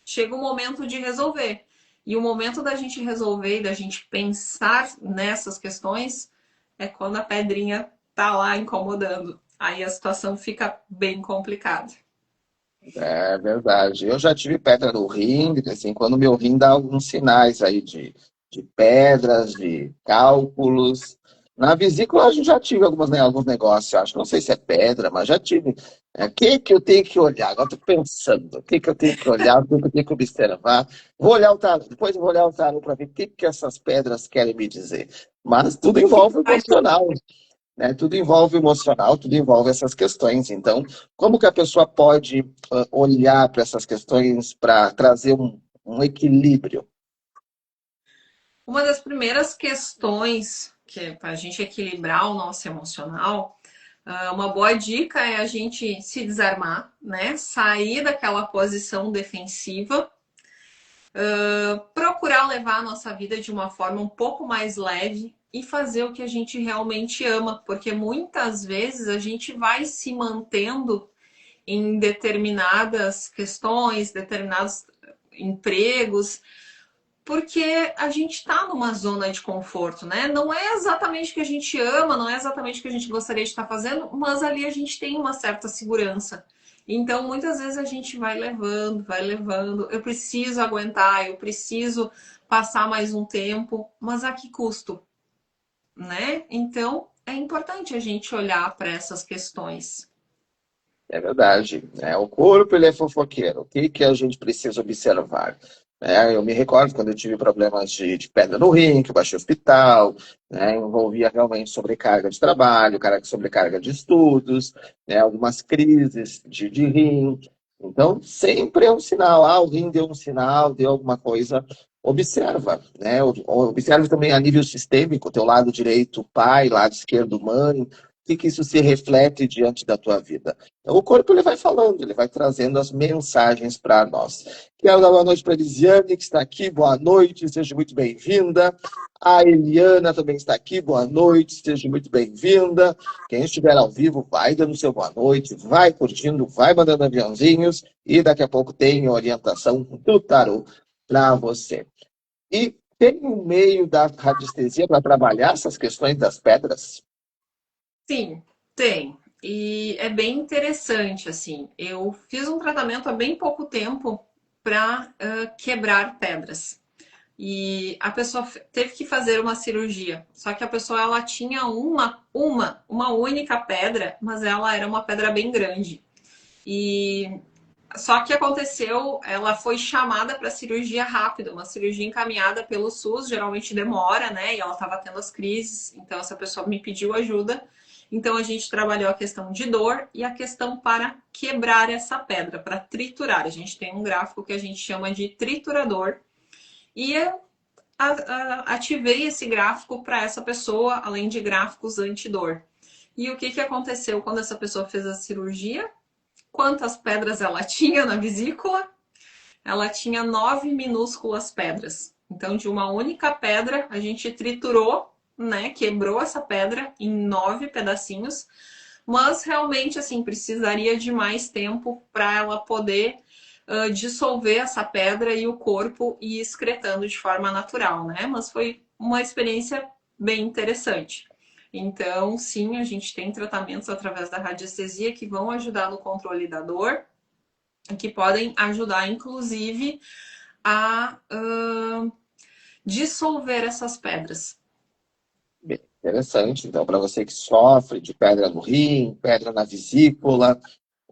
Chega o momento de resolver. E o momento da gente resolver e da gente pensar nessas questões é quando a pedrinha tá lá incomodando. Aí a situação fica bem complicada.
É verdade. Eu já tive pedra no rim, assim, quando meu rim dá alguns sinais aí de pedras, de cálculos. Na vesícula eu já tive alguns negócios, acho. Não sei se é pedra, mas já tive. O que eu tenho que olhar? Agora estou pensando. O que eu tenho que olhar? O que eu tenho que observar? Vou olhar o tarô, depois eu vou olhar o tarô para ver o que essas pedras querem me dizer. Mas tudo envolve o emocional, né? Tudo envolve o emocional, tudo envolve essas questões. Então, como que a pessoa pode olhar para essas questões para trazer um equilíbrio?
Uma das primeiras questões que é para a gente equilibrar o nosso emocional, uma boa dica é a gente se desarmar, né? Sair daquela posição defensiva, procurar levar a nossa vida de uma forma um pouco mais leve e fazer o que a gente realmente ama, porque muitas vezes a gente vai se mantendo em determinadas questões, determinados empregos, porque a gente está numa zona de conforto, né? Não é exatamente o que a gente ama, não é exatamente o que a gente gostaria de estar fazendo, mas ali a gente tem uma certa segurança. Então, muitas vezes a gente vai levando, vai levando. Eu preciso aguentar, eu preciso passar mais um tempo, mas a que custo, né? Então, é importante a gente olhar para essas questões.
É verdade, né? O corpo ele é fofoqueiro. O que que a gente precisa observar? Eu me recordo quando eu tive problemas de pedra no rim, que eu baixei o hospital, né? Envolvia realmente sobrecarga de trabalho, sobrecarga de estudos, né? Algumas crises de rim. Então, sempre é um sinal. Ah, o rim deu um sinal, deu alguma coisa. Observa, né? Observa também a nível sistêmico, teu lado direito, pai, lado esquerdo, mãe. O que que isso se reflete diante da tua vida? Então, o corpo ele vai falando, ele vai trazendo as mensagens para nós. Quero dar boa noite para a Elisiane, que está aqui. Boa noite, seja muito bem-vinda. A Eliana também está aqui. Boa noite, seja muito bem-vinda. Quem estiver ao vivo, vai dando seu boa noite, vai curtindo, vai mandando aviãozinhos e daqui a pouco tem orientação do tarô para você. E tem um meio da radiestesia para trabalhar essas questões das pedras?
Sim, tem. E é bem interessante, assim. Eu fiz um tratamento há bem pouco tempo para quebrar pedras. E a pessoa teve que fazer uma cirurgia. Só que a pessoa ela tinha uma única pedra, mas ela era uma pedra bem grande. E só que aconteceu, ela foi chamada para cirurgia rápida, uma cirurgia encaminhada pelo SUS, geralmente demora, né? E ela estava tendo as crises, então essa pessoa me pediu ajuda. Então a gente trabalhou a questão de dor e a questão para quebrar essa pedra, para triturar. A gente tem um gráfico que a gente chama de triturador. E eu ativei esse gráfico para essa pessoa, além de gráficos antidor. E o que, que aconteceu quando essa pessoa fez a cirurgia? Quantas pedras ela tinha na vesícula? Ela tinha 9 minúsculas pedras. Então, de uma única pedra, a gente triturou, né? Quebrou essa pedra em 9 pedacinhos. Mas realmente, assim, precisaria de mais tempo para ela poder dissolver essa pedra e o corpo ir excretando de forma natural, né? Mas foi uma experiência bem interessante. Então, sim, a gente tem tratamentos através da radiestesia que vão ajudar no controle da dor, que podem ajudar, inclusive, a dissolver essas pedras.
Bem, interessante. Então, para você que sofre de pedra no rim, pedra na vesícula,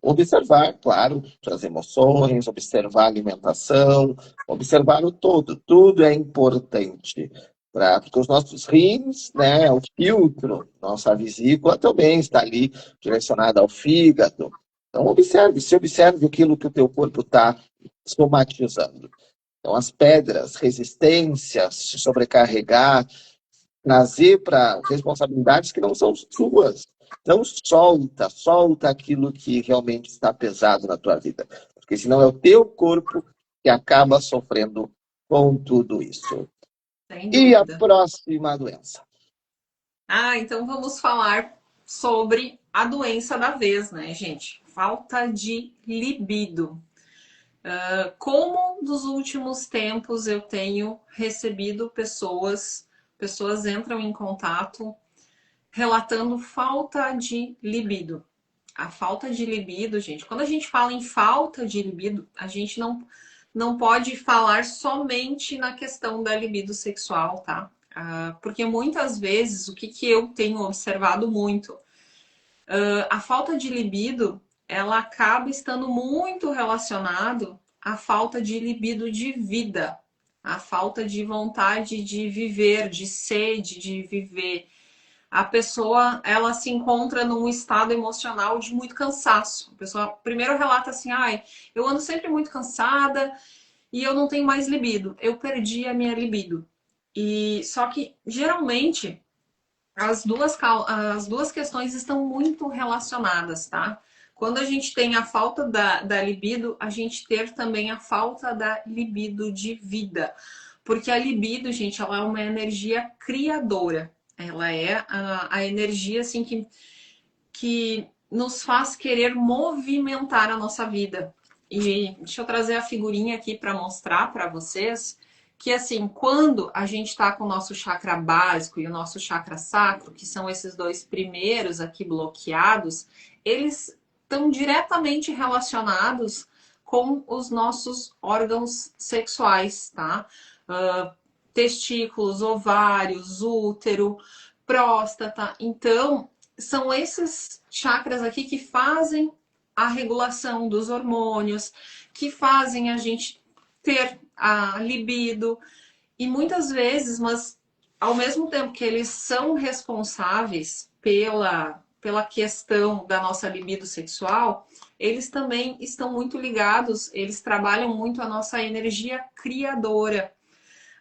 observar, claro, as emoções, observar a alimentação, observar o todo. Tudo é importante. Porque os nossos rins, né, o filtro, nossa vesícula também está ali direcionada ao fígado. Então, observe aquilo que o teu corpo está somatizando. Então, as pedras, resistências, se sobrecarregar, trazer para responsabilidades que não são suas. Não solta aquilo que realmente está pesado na tua vida. Porque senão é o teu corpo que acaba sofrendo com tudo isso.
Sem
E a
dúvida.
próxima doença?
Então vamos falar sobre a doença da vez, né, gente? Falta de libido. Como nos últimos tempos eu tenho recebido pessoas entram em contato relatando falta de libido. A falta de libido, gente, quando a gente fala em falta de libido, a gente não pode falar somente na questão da libido sexual, tá? Porque muitas vezes, o que eu tenho observado muito, a falta de libido, ela acaba estando muito relacionado à falta de libido de vida, à falta de vontade de viver, de sede de viver. A pessoa, ela se encontra num estado emocional de muito cansaço. A pessoa primeiro relata assim, ai, eu ando sempre muito cansada e eu não tenho mais libido. Eu perdi a minha libido. E só que geralmente as duas questões estão muito relacionadas, tá? Quando a gente tem a falta da libido, a gente ter também a falta da libido de vida. Porque a libido, gente, ela é uma energia criadora. Ela é a energia assim que nos faz querer movimentar a nossa vida. E deixa eu trazer a figurinha aqui para mostrar para vocês que assim, quando a gente está com o nosso chakra básico e o nosso chakra sacro, que são esses dois primeiros aqui bloqueados, eles estão diretamente relacionados com os nossos órgãos sexuais, tá? Testículos, ovários, útero, próstata. Então, são esses chakras aqui que fazem a regulação dos hormônios, que fazem a gente ter a libido. E muitas vezes, mas ao mesmo tempo que eles são responsáveis pela questão da nossa libido sexual, eles também estão muito ligados, eles trabalham muito a nossa energia criadora,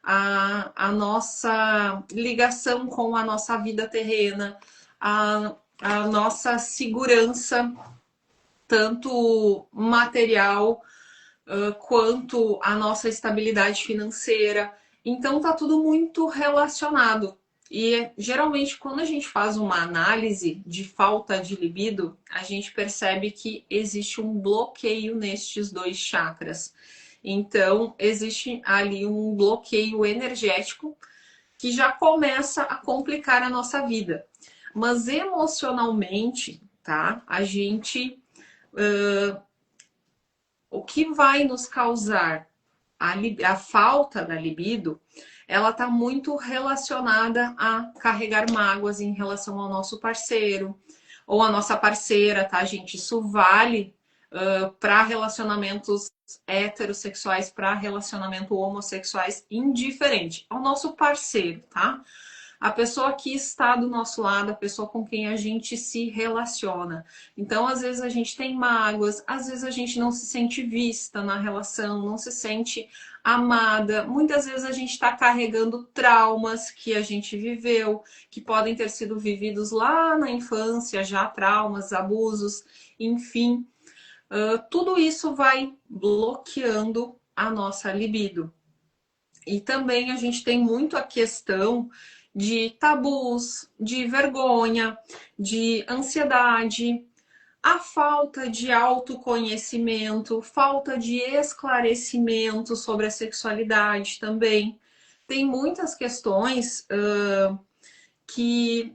a nossa ligação com a nossa vida terrena, a nossa segurança, tanto material quanto a nossa estabilidade financeira. Então tá tudo muito relacionado. E geralmente quando a gente faz uma análise de falta de libido, a gente percebe que existe um bloqueio nestes dois chakras. Então existe ali um bloqueio energético que já começa a complicar a nossa vida. Mas emocionalmente, tá? A gente o que vai nos causar a falta da libido, ela está muito relacionada a carregar mágoas em relação ao nosso parceiro ou a nossa parceira, tá, gente? Isso vale para relacionamentos heterossexuais, para relacionamento homossexuais, indiferente ao nosso parceiro, tá? A pessoa que está do nosso lado, a pessoa com quem a gente se relaciona. Então, às vezes a gente tem mágoas, às vezes a gente não se sente vista na relação, não se sente amada. Muitas vezes a gente está carregando traumas que a gente viveu, que podem ter sido vividos lá na infância, já traumas, abusos, enfim. Tudo isso vai bloqueando a nossa libido. E também a gente tem muito a questão de tabus, de vergonha, de ansiedade, a falta de autoconhecimento, falta de esclarecimento sobre a sexualidade também. Tem muitas questões que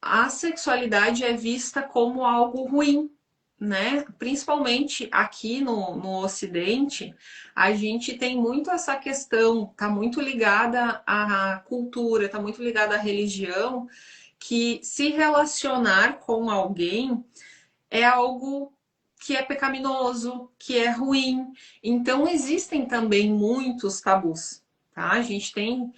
a sexualidade é vista como algo ruim, né? Principalmente aqui no Ocidente, a gente tem muito essa questão, tá muito ligada à cultura, tá muito ligada à religião, que se relacionar com alguém é algo que é pecaminoso, que é ruim. Então existem também muitos tabus, tá? A gente tem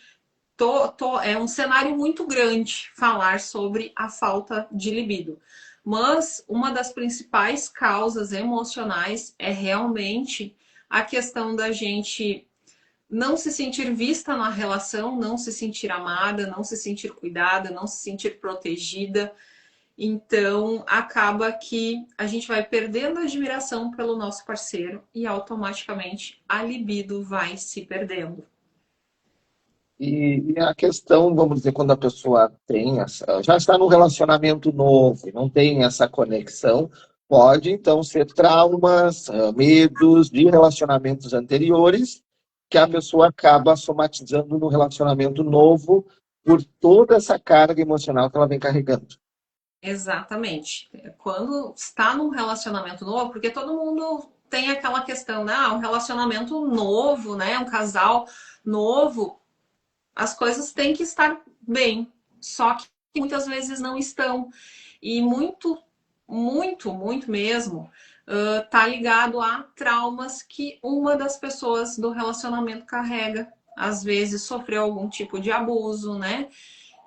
é um cenário muito grande falar sobre a falta de libido. Mas uma das principais causas emocionais é realmente a questão da gente não se sentir vista na relação, não se sentir amada, não se sentir cuidada, não se sentir protegida. Então, acaba que a gente vai perdendo a admiração pelo nosso parceiro e automaticamente a libido vai se perdendo.
E a questão, vamos dizer, quando a pessoa tem já está num relacionamento novo, não tem essa conexão, pode então ser traumas, medos de relacionamentos anteriores, que a pessoa acaba somatizando no relacionamento novo por toda essa carga emocional que ela vem carregando.
Exatamente. Quando está num relacionamento novo, porque todo mundo tem aquela questão, né? Um relacionamento novo, né? Um casal novo as coisas têm que estar bem, só que muitas vezes não estão. E muito, muito, muito mesmo, tá ligado a traumas que uma das pessoas do relacionamento carrega. Às vezes sofreu algum tipo de abuso, né?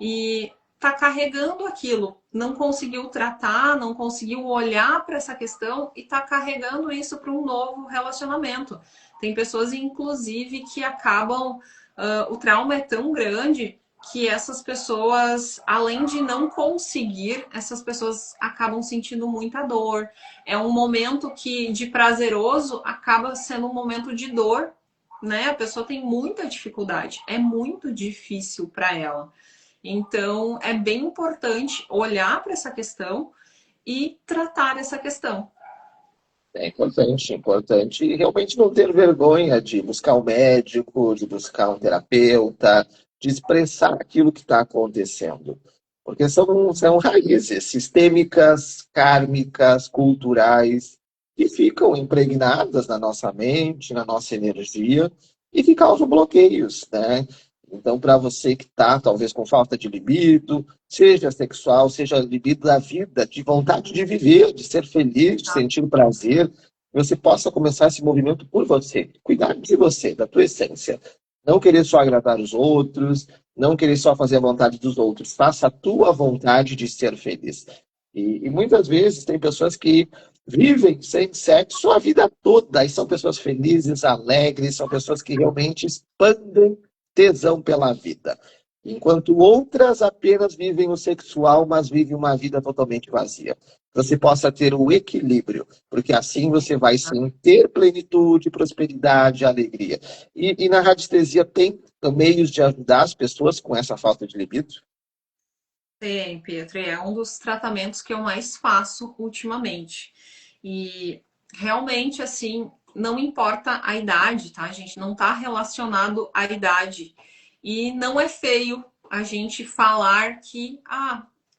E tá carregando aquilo, não conseguiu tratar, não conseguiu olhar para essa questão e tá carregando isso para um novo relacionamento. Tem pessoas, inclusive, que acabam. O trauma é tão grande que essas pessoas, além de não conseguir, essas pessoas acabam sentindo muita dor. É um momento que de prazeroso acaba sendo um momento de dor, né? A pessoa tem muita dificuldade, é muito difícil para ela. Então, é bem importante olhar para essa questão e tratar essa questão.
É importante, importante. E realmente não ter vergonha de buscar um médico, de buscar um terapeuta, de expressar aquilo que está acontecendo. Porque são raízes sistêmicas, kármicas, culturais, que ficam impregnadas na nossa mente, na nossa energia, e que causam bloqueios, né? Então, para você que está, talvez, com falta de libido, seja sexual, seja libido da vida, de vontade de viver, de ser feliz, de sentir prazer, você possa começar esse movimento por você, cuidar de você, da tua essência. Não querer só agradar os outros, não querer só fazer a vontade dos outros. Faça a tua vontade de ser feliz. E muitas vezes tem pessoas que vivem sem sexo a vida toda, e são pessoas felizes, alegres, são pessoas que realmente expandem tesão pela vida. Enquanto outras apenas vivem o sexual, mas vivem uma vida totalmente vazia. Você possa ter o equilíbrio, porque assim você vai sim ter plenitude, prosperidade, alegria. E na radiestesia tem meios de ajudar as pessoas com essa falta de libido?
Tem, Pedro, é um dos tratamentos que eu mais faço ultimamente. E realmente, assim, não importa a idade, tá, gente? Não tá relacionado à idade. E não é feio a gente falar que,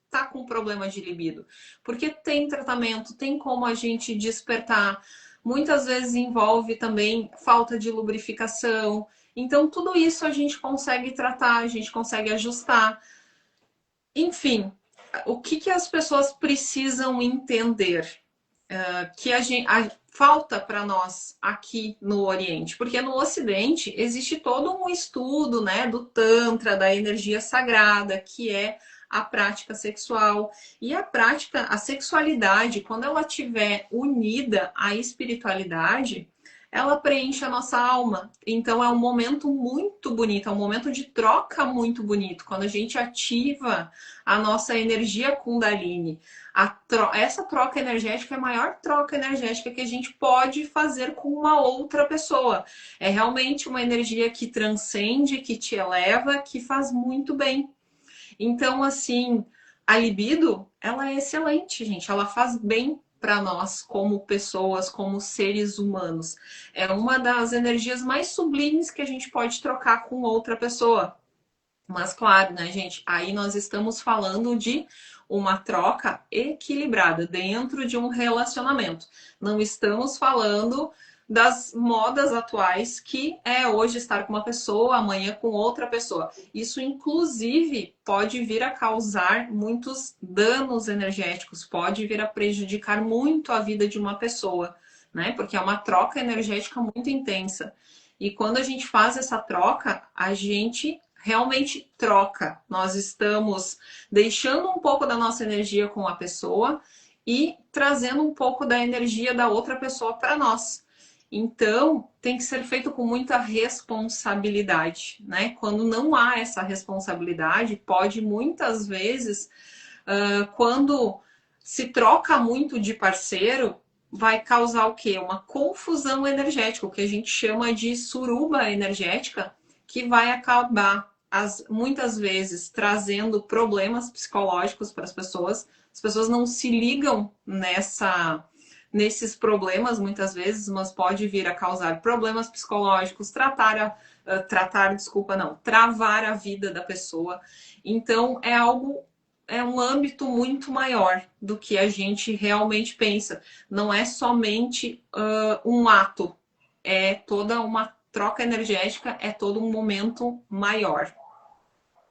tá com problema de libido. Porque tem tratamento, tem como a gente despertar. Muitas vezes envolve também falta de lubrificação. Então, tudo isso a gente consegue tratar, a gente consegue ajustar. Enfim, o que as pessoas precisam entender? Que falta para nós aqui no Oriente, porque no Ocidente existe todo um estudo, né, do Tantra, da energia sagrada, que é a prática sexual. E a prática, a sexualidade, quando ela estiver unida à espiritualidade, ela preenche a nossa alma. Então é um momento muito bonito, é um momento de troca muito bonito. Quando a gente ativa a nossa energia Kundalini, essa troca energética é a maior troca energética que a gente pode fazer com uma outra pessoa. É realmente uma energia que transcende, que te eleva, que faz muito bem. Então, assim, a libido, ela é excelente, gente. Ela faz bem para nós como pessoas, como seres humanos. É uma das energias mais sublimes que a gente pode trocar com outra pessoa. Mas claro, né, gente? Aí nós estamos falando de uma troca equilibrada dentro de um relacionamento. Não estamos falando das modas atuais que é hoje estar com uma pessoa, amanhã com outra pessoa. Isso, inclusive, pode vir a causar muitos danos energéticos, pode vir a prejudicar muito a vida de uma pessoa, né? Porque é uma troca energética muito intensa. E quando a gente faz essa troca, a gente realmente troca. Nós estamos deixando um pouco da nossa energia com a pessoa e trazendo um pouco da energia da outra pessoa para nós. Então, tem que ser feito com muita responsabilidade, né? Quando não há essa responsabilidade, pode muitas vezes, quando se troca muito de parceiro, vai causar o quê? Uma confusão energética, o que a gente chama de suruba energética, que vai acabar, muitas vezes, trazendo problemas psicológicos para as pessoas. As pessoas não se ligam nesses problemas, muitas vezes, mas pode vir a causar problemas psicológicos, travar a vida da pessoa. Então, é um âmbito muito maior do que a gente realmente pensa. Não é somente um ato, é toda uma troca energética, é todo um momento maior.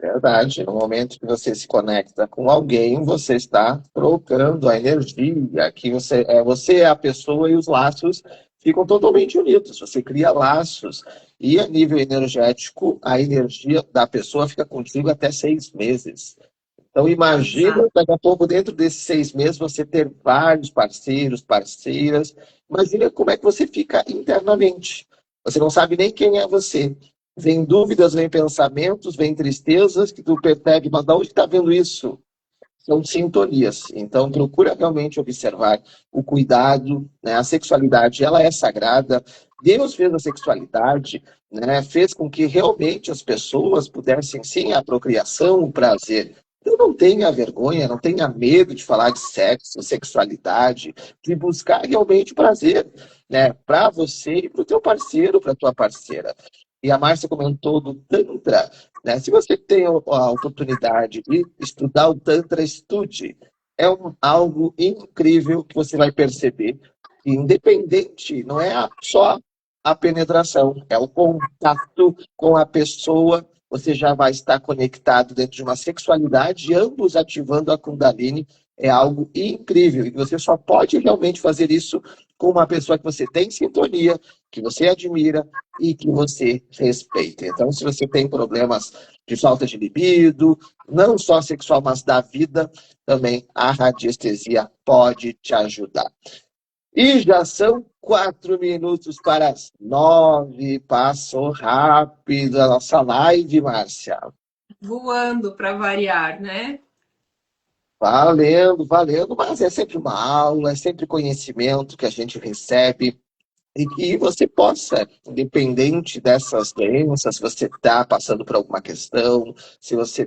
Verdade. No momento que você se conecta com alguém, você está trocando a energia, que você é a pessoa e os laços ficam totalmente unidos. Você cria laços e a nível energético, a energia da pessoa fica contigo até 6 meses. Então imagina,
Exato.
daqui a pouco, dentro desses 6 meses, você ter vários parceiros, parceiras. Imagina como é que você fica internamente. Você não sabe nem quem é você. Vem dúvidas, vem pensamentos, vem tristezas que tu percebe, mas de onde está vendo isso? São sintonias. Então, procura realmente observar o cuidado, né? A sexualidade, ela é sagrada. Deus fez a sexualidade, né? Fez com que realmente as pessoas pudessem, sim, a procriação, o prazer. Então, não tenha vergonha, não tenha medo de falar de sexo, sexualidade, de buscar realmente prazer, né? Para você e para o teu parceiro, para a tua parceira. E a Márcia comentou do Tantra, né? Se você tem a oportunidade de estudar o Tantra, estude. É algo incrível que você vai perceber. Que independente, não é só a penetração, é o contato com a pessoa. Você já vai estar conectado dentro de uma sexualidade, ambos ativando a Kundalini. É algo incrível. E você só pode realmente fazer isso com uma pessoa que você tem sintonia, que você admira e que você respeita. Então, se você tem problemas de falta de libido, não só sexual, mas da vida, também a radiestesia pode te ajudar. E já são 4 minutos para as 9. Passou rápido a nossa live, Márcia.
Voando para variar, né?
Valendo, valendo, mas é sempre uma aula, é sempre conhecimento que a gente recebe. E que você possa, independente dessas doenças, se você está passando por alguma questão, se você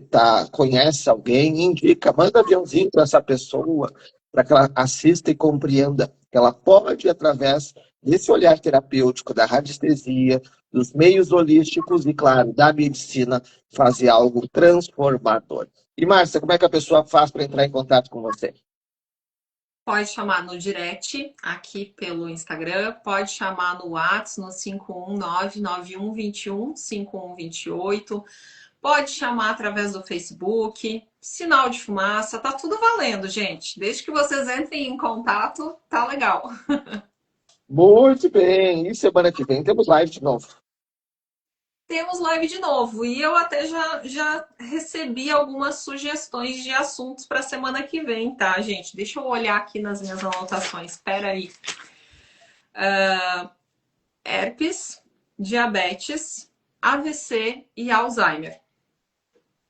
conhece alguém, indica, manda aviãozinho para essa pessoa, para que ela assista e compreenda que ela pode, através desse olhar terapêutico, da radiestesia, dos meios holísticos e, claro, da medicina, fazer algo transformador. E, Márcia, como é que a pessoa faz para entrar em contato com você?
Pode chamar no direct aqui pelo Instagram, pode chamar no WhatsApp no 51991215128, pode chamar através do Facebook, sinal de fumaça, tá tudo valendo, gente. Desde que vocês entrem em contato, tá legal.
Muito bem, e semana que vem temos live de novo.
Temos live de novo e eu até já recebi algumas sugestões de assuntos para semana que vem, tá, gente? Deixa eu olhar aqui nas minhas anotações. Espera aí. Herpes, diabetes, AVC e Alzheimer.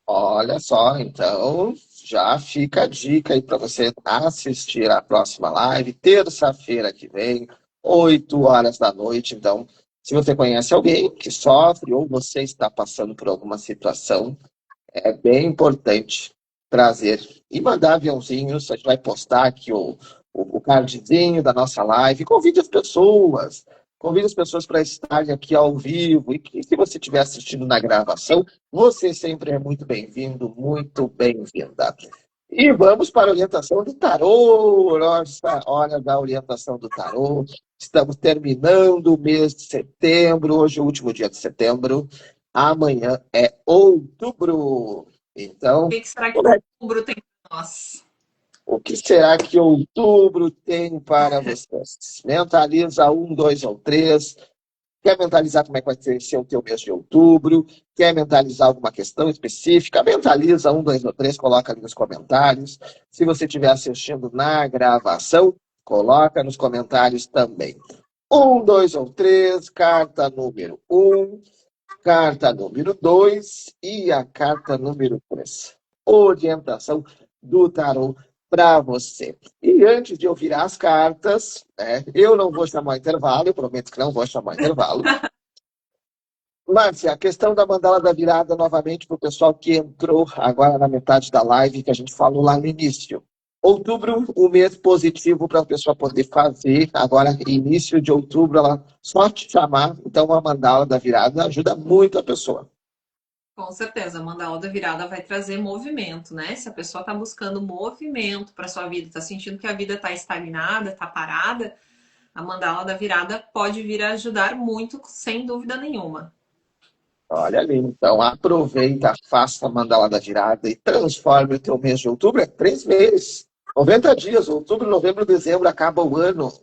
Olha só, então já fica a dica aí para você assistir a próxima live, terça-feira que vem, 8 horas da noite. Então, se você conhece alguém que sofre ou você está passando por alguma situação, é bem importante trazer e mandar aviãozinhos. A gente vai postar aqui o cardzinho da nossa live. Convide as pessoas para estarem aqui ao vivo. E que, se você estiver assistindo na gravação, você sempre é muito bem-vindo, muito bem-vinda. E vamos para a orientação do tarô. Nossa, hora da orientação do tarô. Estamos terminando o mês de setembro. Hoje é o último dia de setembro. Amanhã é outubro.
O
Então,
que será que
como é-
outubro tem para nós?
o que será que outubro tem para vocês? Mentaliza 1, 2 ou 3. Quer mentalizar como é que vai ser o teu mês de outubro? Quer mentalizar alguma questão específica? Mentaliza 1, 2 ou 3, coloca ali nos comentários. Se você estiver assistindo na gravação, coloca nos comentários também. 1, 2 ou 3, carta número 1, carta número 2 e a carta número 3. Orientação do tarô para você. E antes de eu virar as cartas, né, eu não vou chamar intervalo, eu prometo que não vou chamar intervalo. Márcia, a questão da mandala da virada, novamente, para o pessoal que entrou agora na metade da live, que a gente falou lá no início. Outubro, o mês positivo para a pessoa poder fazer. Agora, início de outubro, ela só te chamar. Então, a mandala da virada ajuda muito a pessoa.
Com certeza, a mandala da virada vai trazer movimento, né? Se a pessoa está buscando movimento para sua vida, está sentindo que a vida está estagnada, está parada, a mandala da virada pode vir a ajudar muito, sem dúvida nenhuma.
Olha ali, então aproveita, faça a mandala da virada e transforme o teu mês de outubro. É 3 meses, 90 dias, outubro, novembro, dezembro, acaba o ano.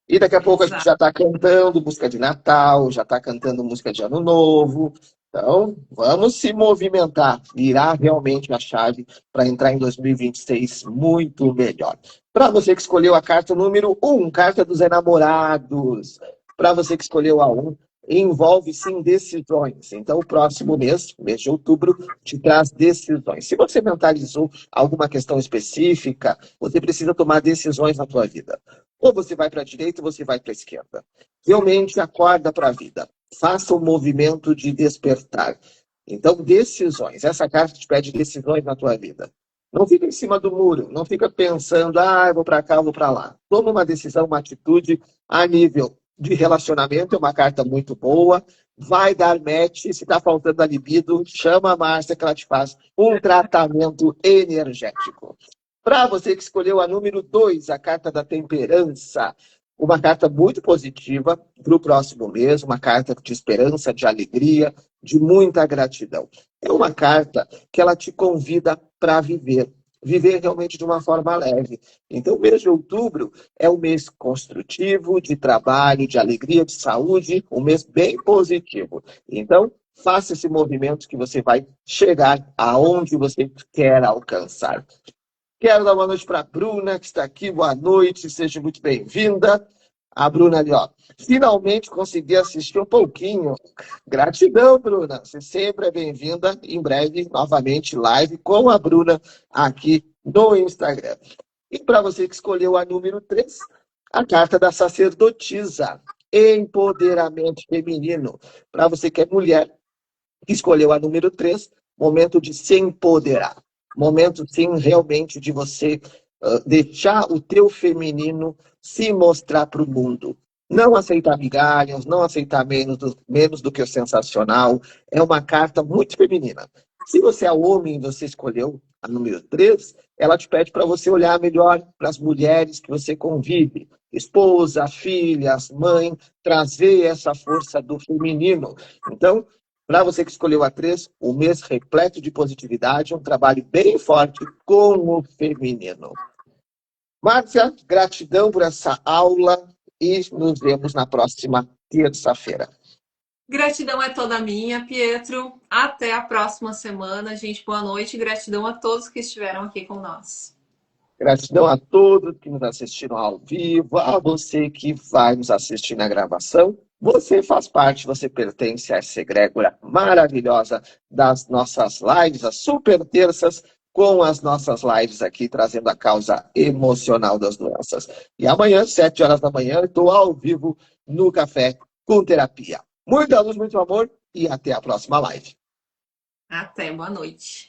E daqui a pouco a gente
Exato.
já está cantando música de Natal, já está cantando música de Ano Novo. Então, vamos se movimentar, virar realmente a chave para entrar em 2026 muito melhor. Para você que escolheu a carta número 1, carta dos enamorados. Para você que escolheu a 1, envolve sim decisões. Então, o próximo mês, mês de outubro, te traz decisões. Se você mentalizou alguma questão específica, você precisa tomar decisões na tua vida. Ou você vai para a direita ou você vai para a esquerda. Realmente acorda para a vida. Faça o movimento de despertar. Então, decisões. Essa carta te pede decisões na tua vida. Não fica em cima do muro. Não fica pensando, eu vou para cá, eu vou para lá. Toma uma decisão, uma atitude a nível de relacionamento. É uma carta muito boa. Vai dar match. Se está faltando a libido, chama a Márcia que ela te faz um tratamento energético. Para você que escolheu a número 2, a carta da temperança, uma carta muito positiva para o próximo mês, uma carta de esperança, de alegria, de muita gratidão. É uma carta que ela te convida para viver realmente de uma forma leve. Então, o mês de outubro é um mês construtivo, de trabalho, de alegria, de saúde, um mês bem positivo. Então, faça esse movimento que você vai chegar aonde você quer alcançar. Quero dar uma noite para a Bruna, que está aqui. Boa noite, seja muito bem-vinda. A Bruna ali, ó. Finalmente consegui assistir um pouquinho. Gratidão, Bruna. Você sempre é bem-vinda. Em breve, novamente, live com a Bruna aqui no Instagram. E para você que escolheu a número 3, a carta da sacerdotisa. Empoderamento feminino. Para você que é mulher, que escolheu a número 3, momento de se empoderar. Momento, sim, realmente de você deixar o teu feminino se mostrar para o mundo. Não aceitar migalhas, não aceitar menos do que o sensacional. É uma carta muito feminina. Se você é homem e você escolheu a número 3, ela te pede para você olhar melhor para as mulheres que você convive. Esposa, filhas, mãe, trazer essa força do feminino. Então, para você que escolheu a 3, um mês repleto de positividade, um trabalho bem forte com o feminino. Márcia, gratidão por essa aula e nos vemos na próxima terça-feira.
Gratidão é toda minha, Pietro. Até a próxima semana, gente. Boa noite e gratidão a todos que estiveram aqui com nós.
Gratidão a todos que nos assistiram ao vivo, a você que vai nos assistir na gravação. Você faz parte, você pertence a essa egrégora maravilhosa das nossas lives, as super terças, com as nossas lives aqui, trazendo a causa emocional das doenças. E amanhã, 7 horas da manhã, eu estou ao vivo no Café com Terapia. Muita luz, muito amor e até a próxima live.
Até, boa noite.